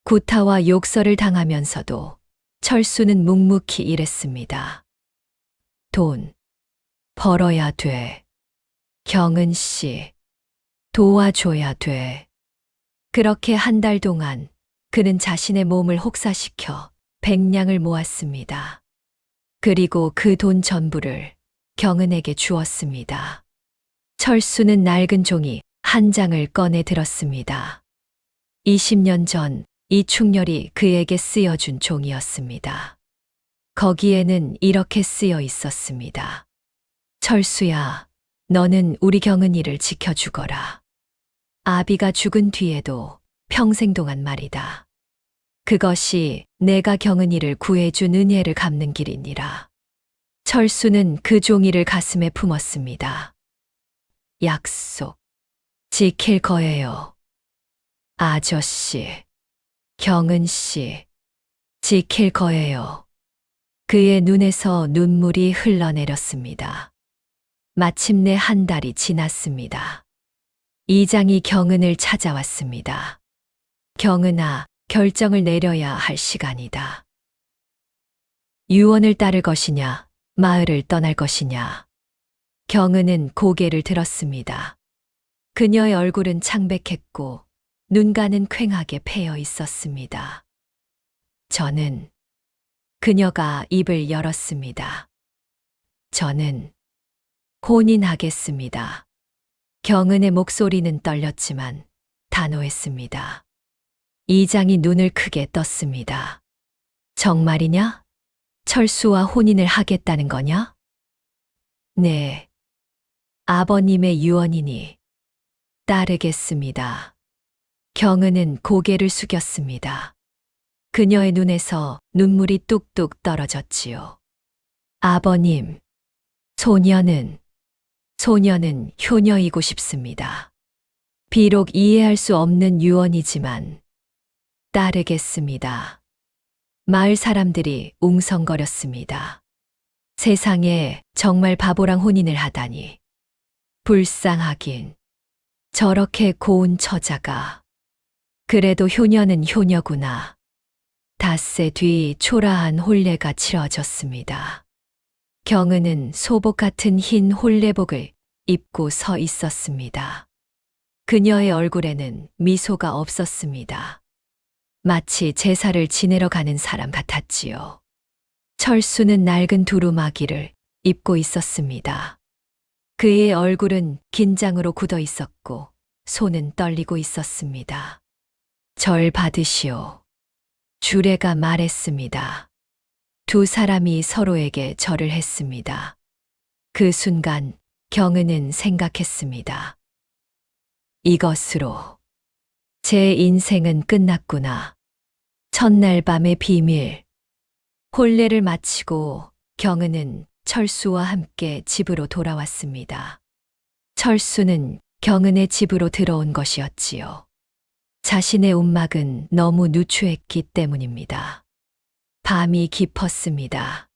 구타와 욕설을 당하면서도 철수는 묵묵히 일했습니다. 돈 벌어야 돼. 경은 씨, 도와줘야 돼. 그렇게 한 달 동안 그는 자신의 몸을 혹사시켜 백냥을 모았습니다. 그리고 그 돈 전부를 경은에게 주었습니다. 철수는 낡은 종이 한 장을 꺼내 들었습니다. 20년 전 이충렬이 그에게 쓰여준 종이었습니다. 거기에는 이렇게 쓰여 있었습니다. 철수야, 너는 우리 경은이를 지켜주거라. 아비가 죽은 뒤에도 평생 동안 말이다. 그것이 내가 경은이를 구해준 은혜를 갚는 길이니라. 철수는 그 종이를 가슴에 품었습니다. 약속. 지킬 거예요. 아저씨. 경은 씨. 지킬 거예요. 그의 눈에서 눈물이 흘러내렸습니다. 마침내 한 달이 지났습니다. 이장이 경은을 찾아왔습니다. 경은아, 결정을 내려야 할 시간이다. 유언을 따를 것이냐, 마을을 떠날 것이냐. 경은은 고개를 들었습니다. 그녀의 얼굴은 창백했고 눈가는 퀭하게 패여 있었습니다. 저는 그녀가 입을 열었습니다. 저는 혼인하겠습니다. 경은의 목소리는 떨렸지만 단호했습니다. 이장이 눈을 크게 떴습니다. 정말이냐? 철수와 혼인을 하겠다는 거냐? 네. 아버님의 유언이니 따르겠습니다. 경은은 고개를 숙였습니다. 그녀의 눈에서 눈물이 뚝뚝 떨어졌지요. 아버님, 소녀는 효녀이고 싶습니다. 비록 이해할 수 없는 유언이지만 따르겠습니다. 마을 사람들이 웅성거렸습니다. 세상에 정말 바보랑 혼인을 하다니. 불쌍하긴. 저렇게 고운 처자가. 그래도 효녀는 효녀구나. 닷새 뒤 초라한 혼례가 치러졌습니다. 경은은 소복 같은 흰 혼례복을 입고 서 있었습니다. 그녀의 얼굴에는 미소가 없었습니다. 마치 제사를 지내러 가는 사람 같았지요. 철수는 낡은 두루마기를 입고 있었습니다. 그의 얼굴은 긴장으로 굳어 있었고 손은 떨리고 있었습니다. 절 받으시오. 주례가 말했습니다. 두 사람이 서로에게 절을 했습니다. 그 순간 경은은 생각했습니다. 이것으로 제 인생은 끝났구나. 첫날 밤의 비밀. 혼례를 마치고 경은은 철수와 함께 집으로 돌아왔습니다. 철수는 경은의 집으로 들어온 것이었지요. 자신의 움막은 너무 누추했기 때문입니다. 밤이 깊었습니다.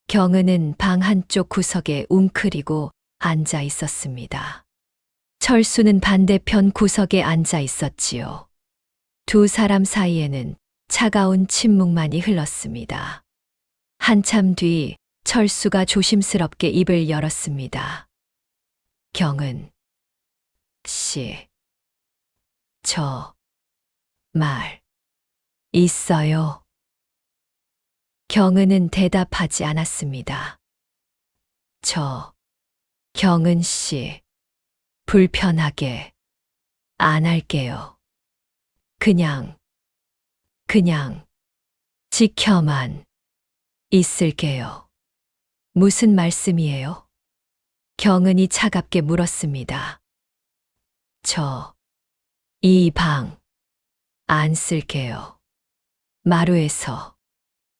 경은은 방 한쪽 구석에 웅크리고 앉아 있었습니다. 철수는 반대편 구석에 앉아 있었지요. 두 사람 사이에는 차가운 침묵만이 흘렀습니다. 한참 뒤 철수가 조심스럽게 입을 열었습니다. 경은 씨, 저 말 있어요. 경은은 대답하지 않았습니다. 경은 씨, 불편하게 안 할게요. 그냥 지켜만 있을게요. 무슨 말씀이에요? 경은이 차갑게 물었습니다. 이 방 안 쓸게요. 마루에서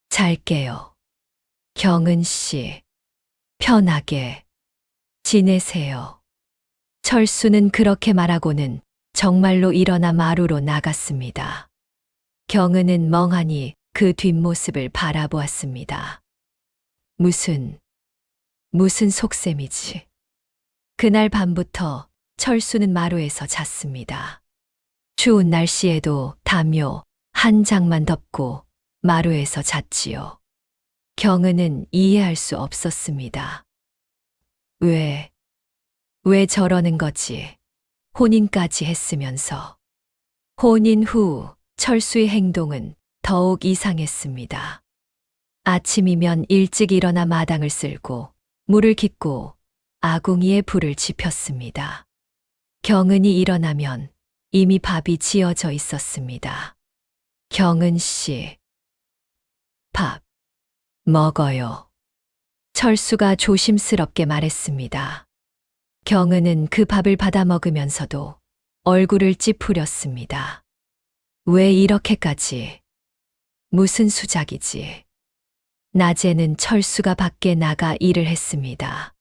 잘게요. 경은 씨, 편하게 지내세요. 철수는 그렇게 말하고는 정말로 일어나 마루로 나갔습니다. 경은은 멍하니 그 뒷모습을 바라보았습니다. 무슨 속셈이지. 그날 밤부터 철수는 마루에서 잤습니다. 추운 날씨에도 담요 한 장만 덮고 마루에서 잤지요. 경은은 이해할 수 없었습니다. 왜 저러는 거지? 혼인까지 했으면서. 혼인 후 철수의 행동은 더욱 이상했습니다. 아침이면 일찍 일어나 마당을 쓸고 물을 깃고 아궁이에 불을 지폈습니다. 경은이 일어나면 이미 밥이 지어져 있었습니다. 경은 씨, 밥 먹어요. 철수가 조심스럽게 말했습니다. 경은은 그 밥을 받아 먹으면서도 얼굴을 찌푸렸습니다. 왜 이렇게까지? 무슨 수작이지? 낮에는 철수가 밖에 나가 일을 했습니다.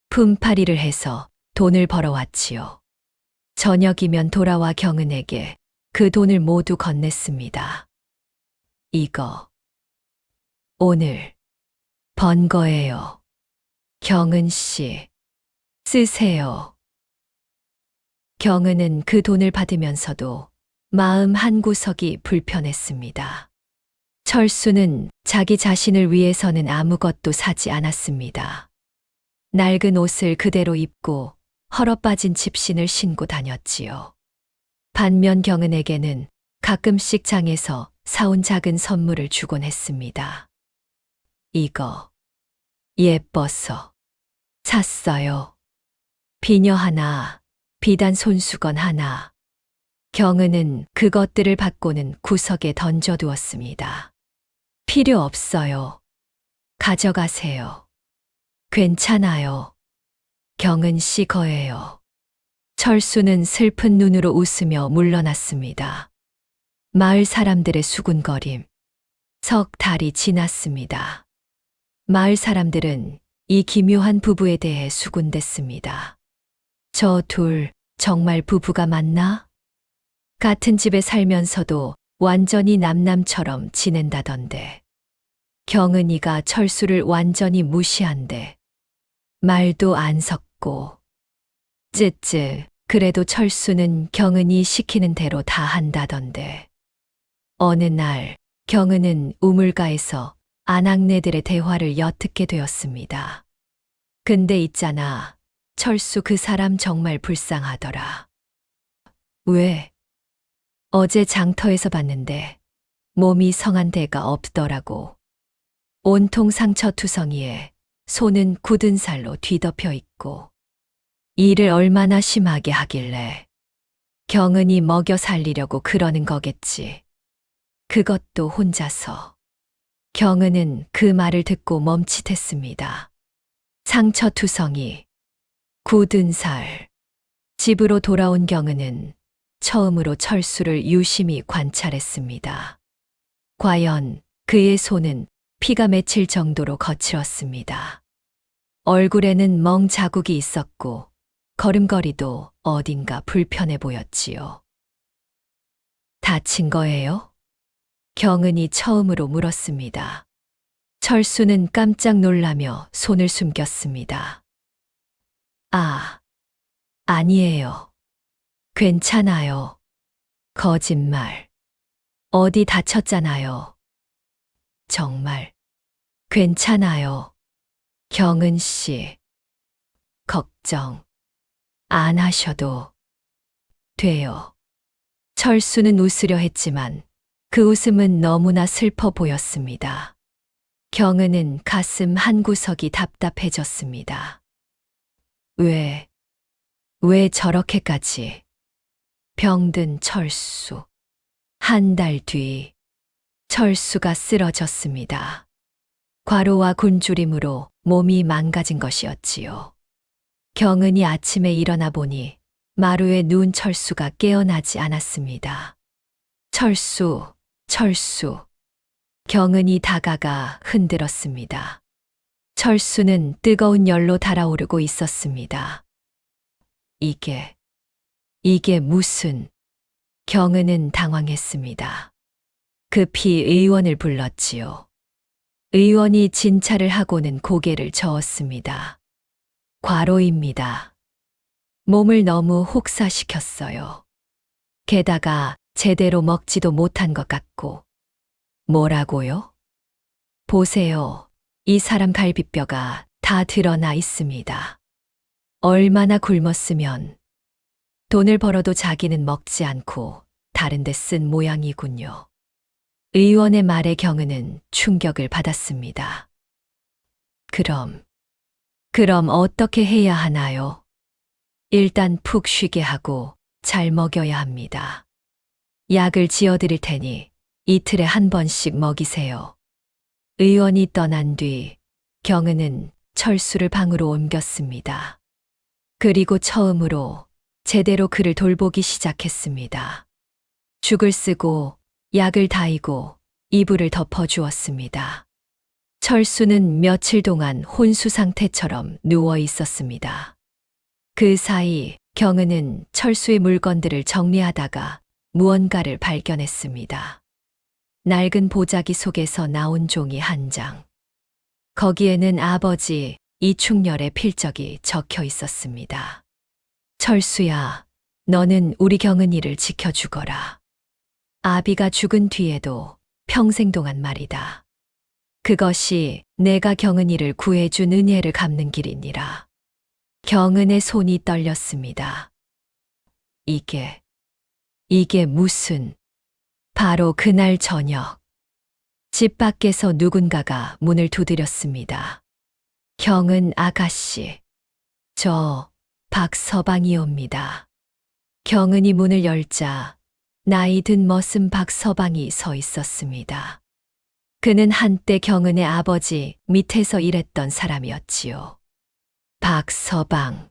품팔이를 해서 돈을 벌어왔지요. 저녁이면 돌아와 경은에게 그 돈을 모두 건넸습니다. 이거 오늘 번 거예요. 경은 씨, 쓰세요. 경은은 그 돈을 받으면서도 마음 한구석이 불편했습니다. 철수는 자기 자신을 위해서는 아무것도 사지 않았습니다. 낡은 옷을 그대로 입고 헐어빠진 집신을 신고 다녔지요. 반면 경은에게는 가끔씩 장에서 사온 작은 선물을 주곤 했습니다. 이거 예뻐서 샀어요. 비녀 하나, 비단 손수건 하나. 경은은 그것들을 받고는 구석에 던져두었습니다. 필요 없어요. 가져가세요. 괜찮아요. 경은 씨 거예요. 철수는 슬픈 눈으로 웃으며 물러났습니다. 마을 사람들의 수군거림. 석 달이 지났습니다. 마을 사람들은 이 기묘한 부부에 대해 수군댔습니다. 저 둘 정말 부부가 맞나? 같은 집에 살면서도 완전히 남남처럼 지낸다던데. 경은이가 철수를 완전히 무시한대. 말도 안 섞고. 쯔쯔, 그래도 철수는 경은이 시키는 대로 다 한다던데. 어느 날 경은은 우물가에서 아낙네들의 대화를 엿듣게 되었습니다. 근데 있잖아. 철수 그 사람 정말 불쌍하더라. 왜? 어제 장터에서 봤는데 몸이 성한 데가 없더라고. 온통 상처투성이에 손은 굳은 살로 뒤덮여 있고. 일을 얼마나 심하게 하길래 경은이 먹여 살리려고 그러는 거겠지. 그것도 혼자서. 경은은 그 말을 듣고 멈칫했습니다. 상처투성이, 굳은 살. 집으로 돌아온 경은은 처음으로 철수를 유심히 관찰했습니다. 과연 그의 손은 피가 맺힐 정도로 거칠었습니다. 얼굴에는 멍 자국이 있었고 걸음걸이도 어딘가 불편해 보였지요. 다친 거예요? 경은이 처음으로 물었습니다. 철수는 깜짝 놀라며 손을 숨겼습니다. 아니에요. 괜찮아요. 거짓말. 어디 다쳤잖아요. 정말. 괜찮아요. 경은 씨. 걱정 안 하셔도 돼요. 철수는 웃으려 했지만 그 웃음은 너무나 슬퍼 보였습니다. 경은은 가슴 한구석이 답답해졌습니다. 왜 저렇게까지? 병든 철수. 한 달 뒤 철수가 쓰러졌습니다. 과로와 굶주림으로 몸이 망가진 것이었지요. 경은이 아침에 일어나 보니 마루에 누운 철수가 깨어나지 않았습니다. 철수. 경은이 다가가 흔들었습니다. 철수는 뜨거운 열로 달아오르고 있었습니다. 이게 무슨... 경은은 당황했습니다. 급히 의원을 불렀지요. 의원이 진찰을 하고는 고개를 저었습니다. 과로입니다. 몸을 너무 혹사시켰어요. 게다가 제대로 먹지도 못한 것 같고. 뭐라고요? 보세요. 이 사람 갈비뼈가 다 드러나 있습니다. 얼마나 굶었으면 돈을 벌어도 자기는 먹지 않고 다른 데 쓴 모양이군요. 의원의 말에 경은은 충격을 받았습니다. 그럼 어떻게 해야 하나요? 일단 푹 쉬게 하고 잘 먹여야 합니다. 약을 지어드릴 테니 이틀에 한 번씩 먹이세요. 의원이 떠난 뒤 경은은 철수를 방으로 옮겼습니다. 그리고 처음으로 제대로 그를 돌보기 시작했습니다. 죽을 쓰고 약을 다이고 이불을 덮어주었습니다. 철수는 며칠 동안 혼수 상태처럼 누워 있었습니다. 그 사이 경은은 철수의 물건들을 정리하다가 무언가를 발견했습니다. 낡은 보자기 속에서 나온 종이 한 장. 거기에는 아버지 이충렬의 필적이 적혀 있었습니다. 철수야, 너는 우리 경은이를 지켜주거라. 아비가 죽은 뒤에도 평생 동안 말이다. 그것이 내가 경은이를 구해준 은혜를 갚는 길이니라. 경은의 손이 떨렸습니다. 이게 무슨... 바로 그날 저녁, 집 밖에서 누군가가 문을 두드렸습니다. 경은 아가씨, 저 박서방이옵니다. 경은이 문을 열자 나이 든 머슴 박서방이 서 있었습니다. 그는 한때 경은의 아버지 밑에서 일했던 사람이었지요. 박서방,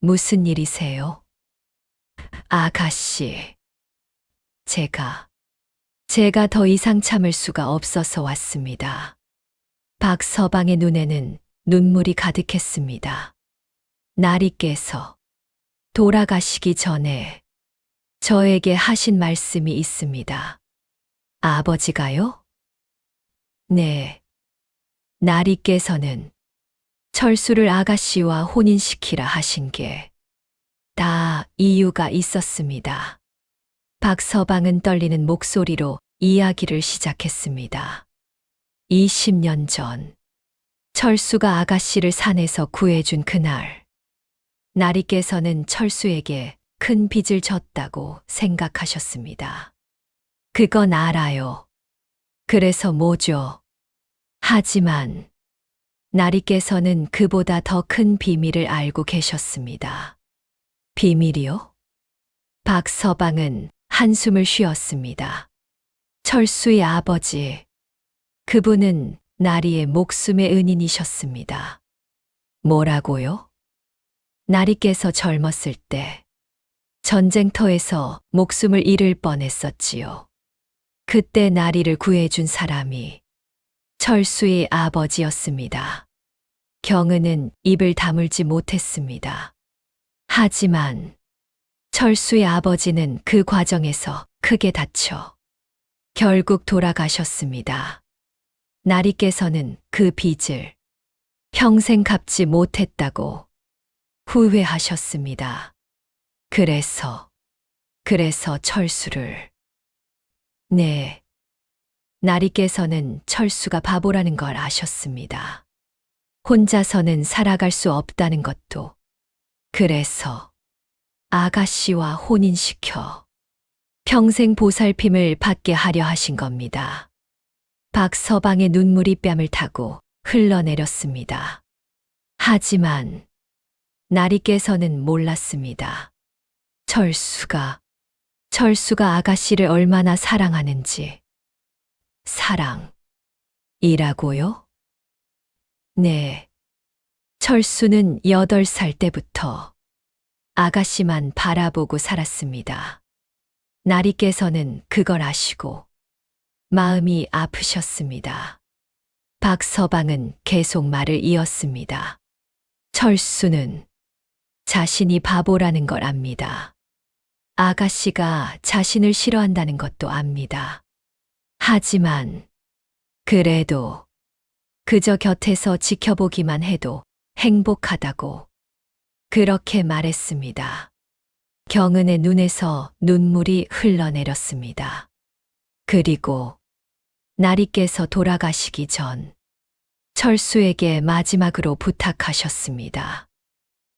무슨 일이세요? 아가씨, 제가 더 이상 참을 수가 없어서 왔습니다. 박서방의 눈에는 눈물이 가득했습니다. 나리께서 돌아가시기 전에 저에게 하신 말씀이 있습니다. 아버지가요? 네. 나리께서는 철수를 아가씨와 혼인시키라 하신 게 다 이유가 있었습니다. 박서방은 떨리는 목소리로 이야기를 시작했습니다. 20년 전, 철수가 아가씨를 산에서 구해준 그날, 나리께서는 철수에게 큰 빚을 졌다고 생각하셨습니다. 그건 알아요. 그래서 뭐죠? 하지만 나리께서는 그보다 더 큰 비밀을 알고 계셨습니다. 비밀이요? 박서방은 한숨을 쉬었습니다. 철수의 아버지, 그분은 나리의 목숨의 은인이셨습니다. 뭐라고요? 나리께서 젊었을 때 전쟁터에서 목숨을 잃을 뻔했었지요. 그때 나리를 구해준 사람이 철수의 아버지였습니다. 경은은 입을 다물지 못했습니다. 하지만 철수의 아버지는 그 과정에서 크게 다쳐 결국 돌아가셨습니다. 나리께서는 그 빚을 평생 갚지 못했다고 후회하셨습니다. 그래서 철수를. 네. 나리께서는 철수가 바보라는 걸 아셨습니다. 혼자서는 살아갈 수 없다는 것도. 그래서 아가씨와 혼인시켜 평생 보살핌을 받게 하려 하신 겁니다. 박서방의 눈물이 뺨을 타고 흘러내렸습니다. 하지만 나리께서는 몰랐습니다. 철수가 아가씨를 얼마나 사랑하는지. 사랑이라고요? 네. 철수는 8살 때부터 아가씨만 바라보고 살았습니다. 나리께서는 그걸 아시고 마음이 아프셨습니다. 박서방은 계속 말을 이었습니다. 철수는 자신이 바보라는 걸 압니다. 아가씨가 자신을 싫어한다는 것도 압니다. 하지만 그래도 그저 곁에서 지켜보기만 해도 행복하다고 그렇게 말했습니다. 경은의 눈에서 눈물이 흘러내렸습니다. 그리고 나리께서 돌아가시기 전 철수에게 마지막으로 부탁하셨습니다.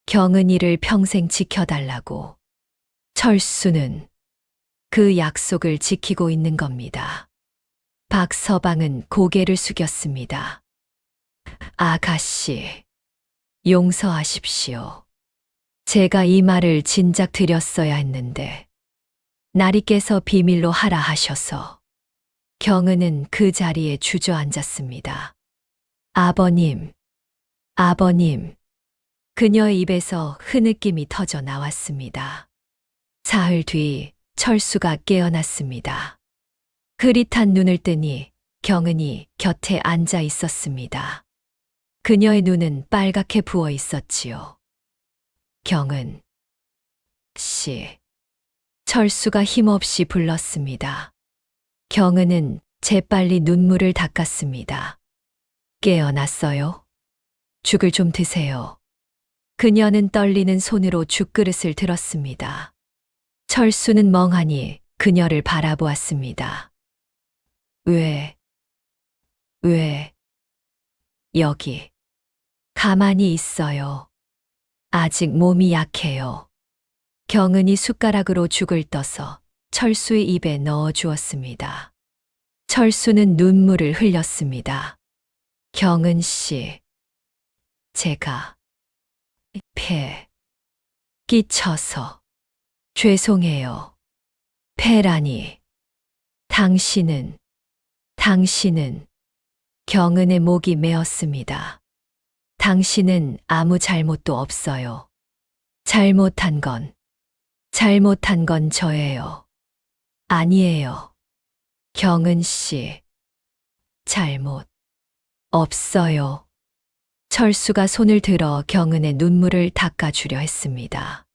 경은이를 평생 지켜달라고. 철수는 그 약속을 지키고 있는 겁니다. 박서방은 고개를 숙였습니다. 아가씨, 용서하십시오. 제가 이 말을 진작 드렸어야 했는데 나리께서 비밀로 하라 하셔서. 경은은 그 자리에 주저앉았습니다. 아버님. 그녀의 입에서 흐느낌이 터져 나왔습니다. 사흘 뒤 철수가 깨어났습니다. 흐릿한 눈을 뜨니 경은이 곁에 앉아 있었습니다. 그녀의 눈은 빨갛게 부어 있었지요. 경은 씨. 철수가 힘없이 불렀습니다. 경은은 재빨리 눈물을 닦았습니다. 깨어났어요? 죽을 좀 드세요. 그녀는 떨리는 손으로 죽그릇을 들었습니다. 철수는 멍하니 그녀를 바라보았습니다. 왜? 여기. 가만히 있어요. 아직 몸이 약해요. 경은이 숟가락으로 죽을 떠서 철수의 입에 넣어 주었습니다. 철수는 눈물을 흘렸습니다. 경은 씨, 제가 폐 끼쳐서 죄송해요. 폐라니. 당신은 경은의 목이 메었습니다. 당신은 아무 잘못도 없어요. 잘못한 건 저예요. 아니에요. 경은 씨, 잘못 없어요. 철수가 손을 들어 경은의 눈물을 닦아주려 했습니다.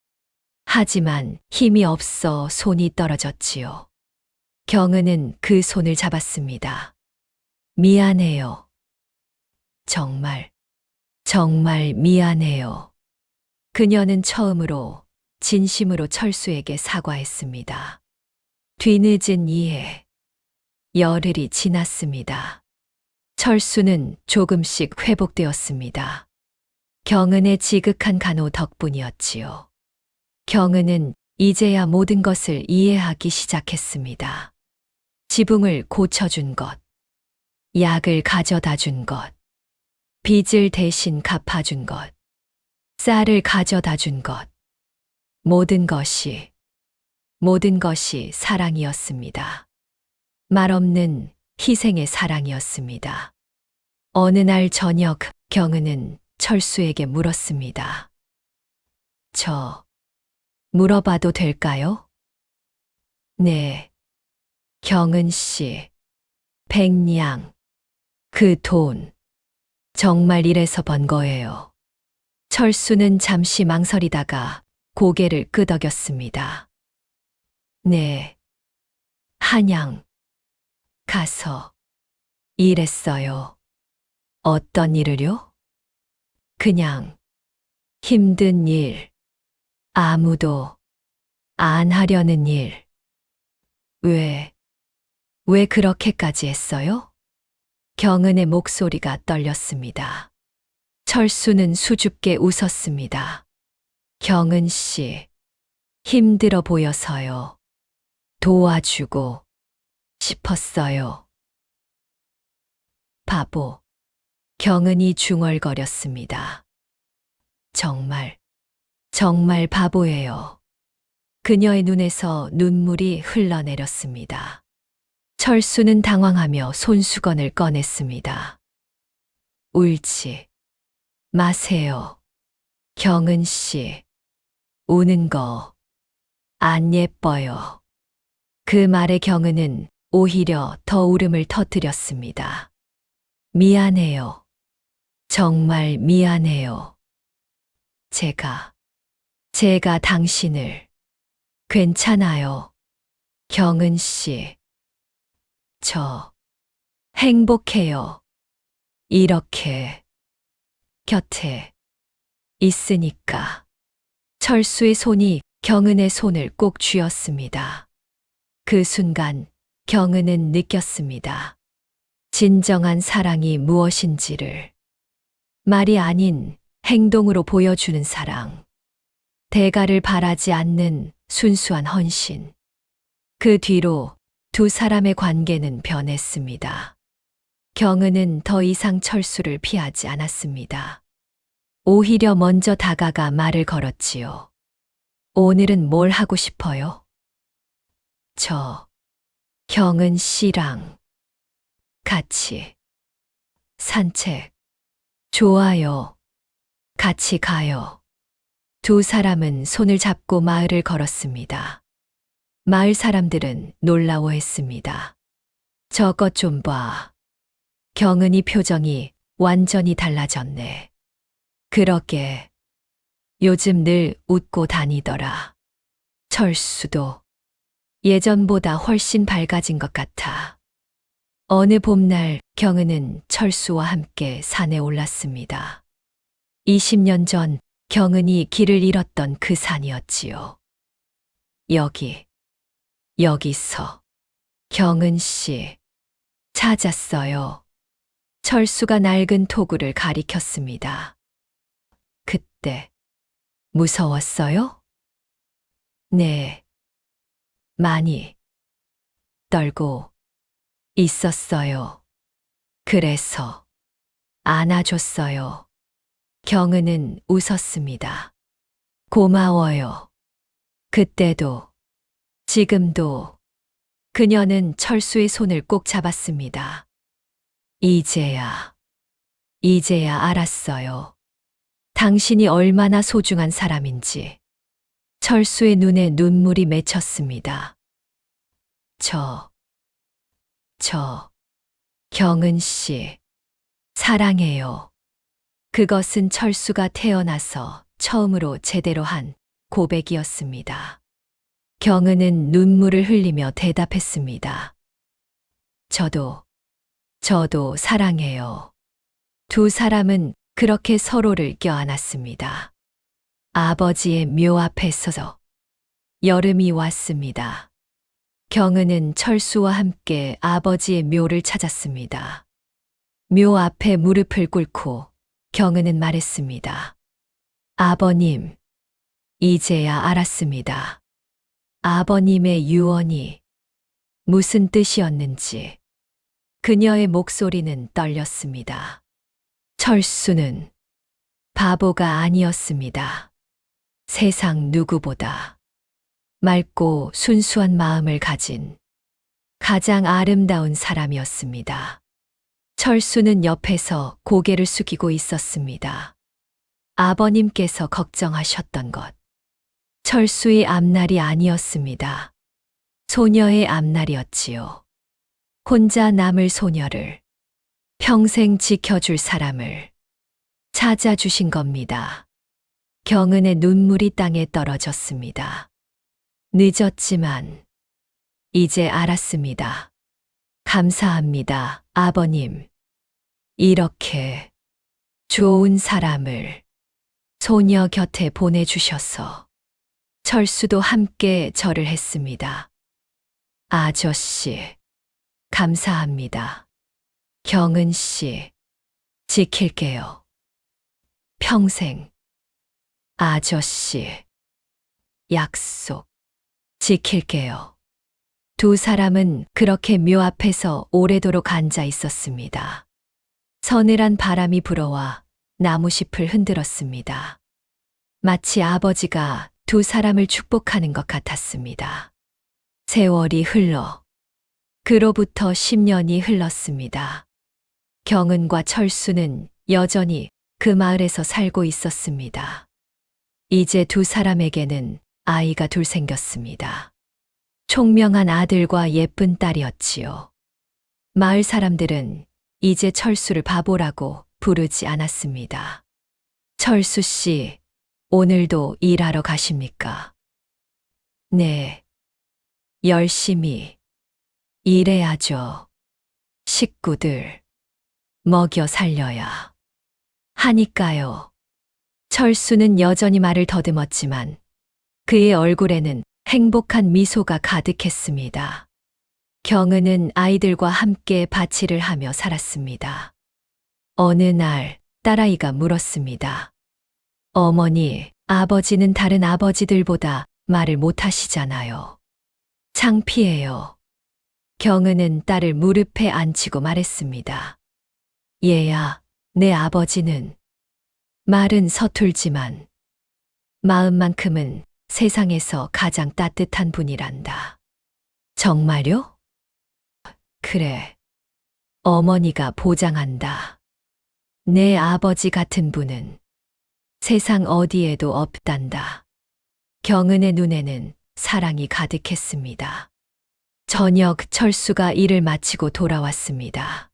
하지만 힘이 없어 손이 떨어졌지요. 경은은 그 손을 잡았습니다. 미안해요. 정말 미안해요. 그녀는 처음으로 진심으로 철수에게 사과했습니다. 뒤늦은 이해, 열흘이 지났습니다. 철수는 조금씩 회복되었습니다. 경은의 지극한 간호 덕분이었지요. 경은은 이제야 모든 것을 이해하기 시작했습니다. 지붕을 고쳐준 것, 약을 가져다 준 것, 빚을 대신 갚아준 것, 쌀을 가져다 준 것, 모든 것이 사랑이었습니다. 말없는 희생의 사랑이었습니다. 어느 날 저녁 경은은 철수에게 물었습니다. 저 물어봐도 될까요? 네. 경은 씨, 100냥. 그 돈 정말 이래서 번 거예요. 철수는 잠시 망설이다가 고개를 끄덕였습니다. 네. 한양 가서 일했어요. 어떤 일을요? 그냥 힘든 일, 아무도 안 하려는 일. 왜 그렇게까지 했어요? 경은의 목소리가 떨렸습니다. 철수는 수줍게 웃었습니다. 경은 씨, 힘들어 보여서요. 도와주고 싶었어요. 바보. 경은이 중얼거렸습니다. 정말 바보예요. 그녀의 눈에서 눈물이 흘러내렸습니다. 철수는 당황하며 손수건을 꺼냈습니다. 울지 마세요. 경은 씨, 우는 거 안 예뻐요. 그 말에 경은은 오히려 더 울음을 터뜨렸습니다. 미안해요. 정말 미안해요. 제가 당신을 괜찮아요. 경은 씨, 저 행복해요. 이렇게 곁에 있으니까. 철수의 손이 경은의 손을 꼭 쥐었습니다. 그 순간 경은은 느꼈습니다. 진정한 사랑이 무엇인지를. 말이 아닌 행동으로 보여주는 사랑. 대가를 바라지 않는 순수한 헌신. 그 뒤로 두 사람의 관계는 변했습니다. 경은은 더 이상 철수를 피하지 않았습니다. 오히려 먼저 다가가 말을 걸었지요. 오늘은 뭘 하고 싶어요? 경은 씨랑 같이 산책. 좋아요. 같이 가요. 두 사람은 손을 잡고 마을을 걸었습니다. 마을 사람들은 놀라워했습니다. 저것 좀 봐. 경은이 표정이 완전히 달라졌네. 그러게. 요즘 늘 웃고 다니더라. 철수도 예전보다 훨씬 밝아진 것 같아. 어느 봄날 경은은 철수와 함께 산에 올랐습니다. 20년 전 경은이 길을 잃었던 그 산이었지요. 여기서 경은 씨 찾았어요. 철수가 낡은 토구를 가리켰습니다. 그때 무서웠어요? 네. 많이 떨고 있었어요. 그래서 안아줬어요. 경은은 웃었습니다. 고마워요. 그때도, 지금도. 그녀는 철수의 손을 꼭 잡았습니다. 이제야 알았어요. 당신이 얼마나 소중한 사람인지. 철수의 눈에 눈물이 맺혔습니다. 경은 씨, 사랑해요. 그것은 철수가 태어나서 처음으로 제대로 한 고백이었습니다. 경은은 눈물을 흘리며 대답했습니다. 저도 사랑해요. 두 사람은 그렇게 서로를 껴안았습니다. 아버지의 묘 앞에 서서 여름이 왔습니다. 경은은 철수와 함께 아버지의 묘를 찾았습니다. 묘 앞에 무릎을 꿇고 경은은 말했습니다. 아버님, 이제야 알았습니다. 아버님의 유언이 무슨 뜻이었는지. 그녀의 목소리는 떨렸습니다. 철수는 바보가 아니었습니다. 세상 누구보다 맑고 순수한 마음을 가진 가장 아름다운 사람이었습니다. 철수는 옆에서 고개를 숙이고 있었습니다. 아버님께서 걱정하셨던 것. 철수의 앞날이 아니었습니다. 소녀의 앞날이었지요. 혼자 남을 소녀를, 평생 지켜줄 사람을 찾아주신 겁니다. 경은의 눈물이 땅에 떨어졌습니다. 늦었지만 이제 알았습니다. 감사합니다, 아버님. 이렇게 좋은 사람을 소녀 곁에 보내주셔서. 철수도 함께 절을 했습니다. 아저씨, 감사합니다. 경은 씨, 지킬게요. 평생. 아저씨, 약속, 지킬게요. 두 사람은 그렇게 묘 앞에서 오래도록 앉아 있었습니다. 서늘한 바람이 불어와 나무잎을 흔들었습니다. 마치 아버지가 두 사람을 축복하는 것 같았습니다. 세월이 흘러 그로부터 10년이 흘렀습니다. 경은과 철수는 여전히 그 마을에서 살고 있었습니다. 이제 두 사람에게는 아이가 둘 생겼습니다. 총명한 아들과 예쁜 딸이었지요. 마을 사람들은 이제 철수를 바보라고 부르지 않았습니다. 철수 씨, 오늘도 일하러 가십니까? 네. 열심히 일해야죠. 식구들 먹여 살려야 하니까요. 철수는 여전히 말을 더듬었지만 그의 얼굴에는 행복한 미소가 가득했습니다. 경은은 아이들과 함께 밭일을 하며 살았습니다. 어느 날 딸아이가 물었습니다. 어머니, 아버지는 다른 아버지들보다 말을 못하시잖아요. 창피해요. 경은은 딸을 무릎에 앉히고 말했습니다. 얘야, 내 아버지는 말은 서툴지만 마음만큼은 세상에서 가장 따뜻한 분이란다. 정말요? 그래. 어머니가 보장한다. 내 아버지 같은 분은 세상 어디에도 없단다. 경은의 눈에는 사랑이 가득했습니다. 저녁 철수가 일을 마치고 돌아왔습니다.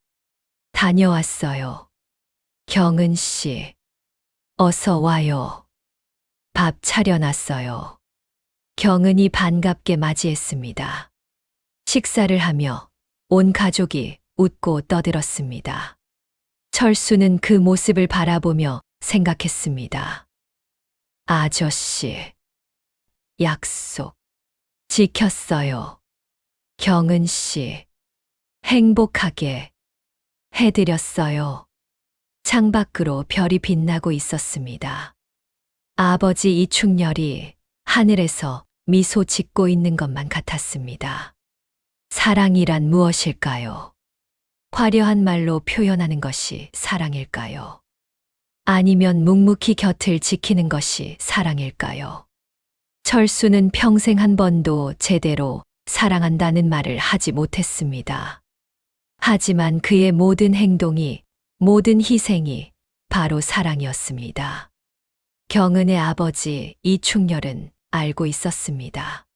다녀왔어요. 경은 씨, 어서 와요. 밥 차려놨어요. 경은이 반갑게 맞이했습니다. 식사를 하며 온 가족이 웃고 떠들었습니다. 철수는 그 모습을 바라보며 생각했습니다. 아저씨, 약속 지켰어요. 경은 씨, 행복하게 해드렸어요. 창밖으로 별이 빛나고 있었습니다. 아버지 이충렬이 하늘에서 미소 짓고 있는 것만 같았습니다. 사랑이란 무엇일까요? 화려한 말로 표현하는 것이 사랑일까요? 아니면 묵묵히 곁을 지키는 것이 사랑일까요? 철수는 평생 한 번도 제대로 사랑한다는 말을 하지 못했습니다. 하지만 그의 모든 행동이, 모든 희생이 바로 사랑이었습니다. 경은의 아버지 이충렬은 알고 있었습니다.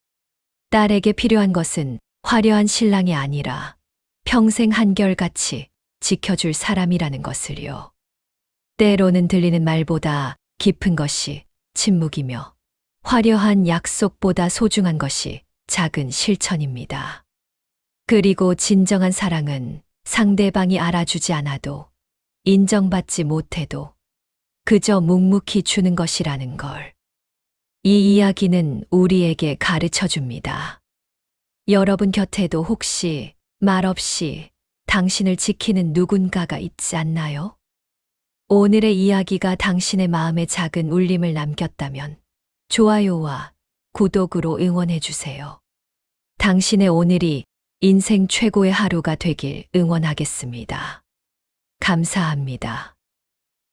딸에게 필요한 것은 화려한 신랑이 아니라 평생 한결같이 지켜줄 사람이라는 것을요. 때로는 들리는 말보다 깊은 것이 침묵이며 화려한 약속보다 소중한 것이 작은 실천입니다. 그리고 진정한 사랑은 상대방이 알아주지 않아도 인정받지 못해도 그저 묵묵히 주는 것이라는 걸. 이 이야기는 우리에게 가르쳐 줍니다. 여러분 곁에도 혹시 말없이 당신을 지키는 누군가가 있지 않나요? 오늘의 이야기가 당신의 마음에 작은 울림을 남겼다면 좋아요와 구독으로 응원해주세요. 당신의 오늘이 인생 최고의 하루가 되길 응원하겠습니다. 감사합니다.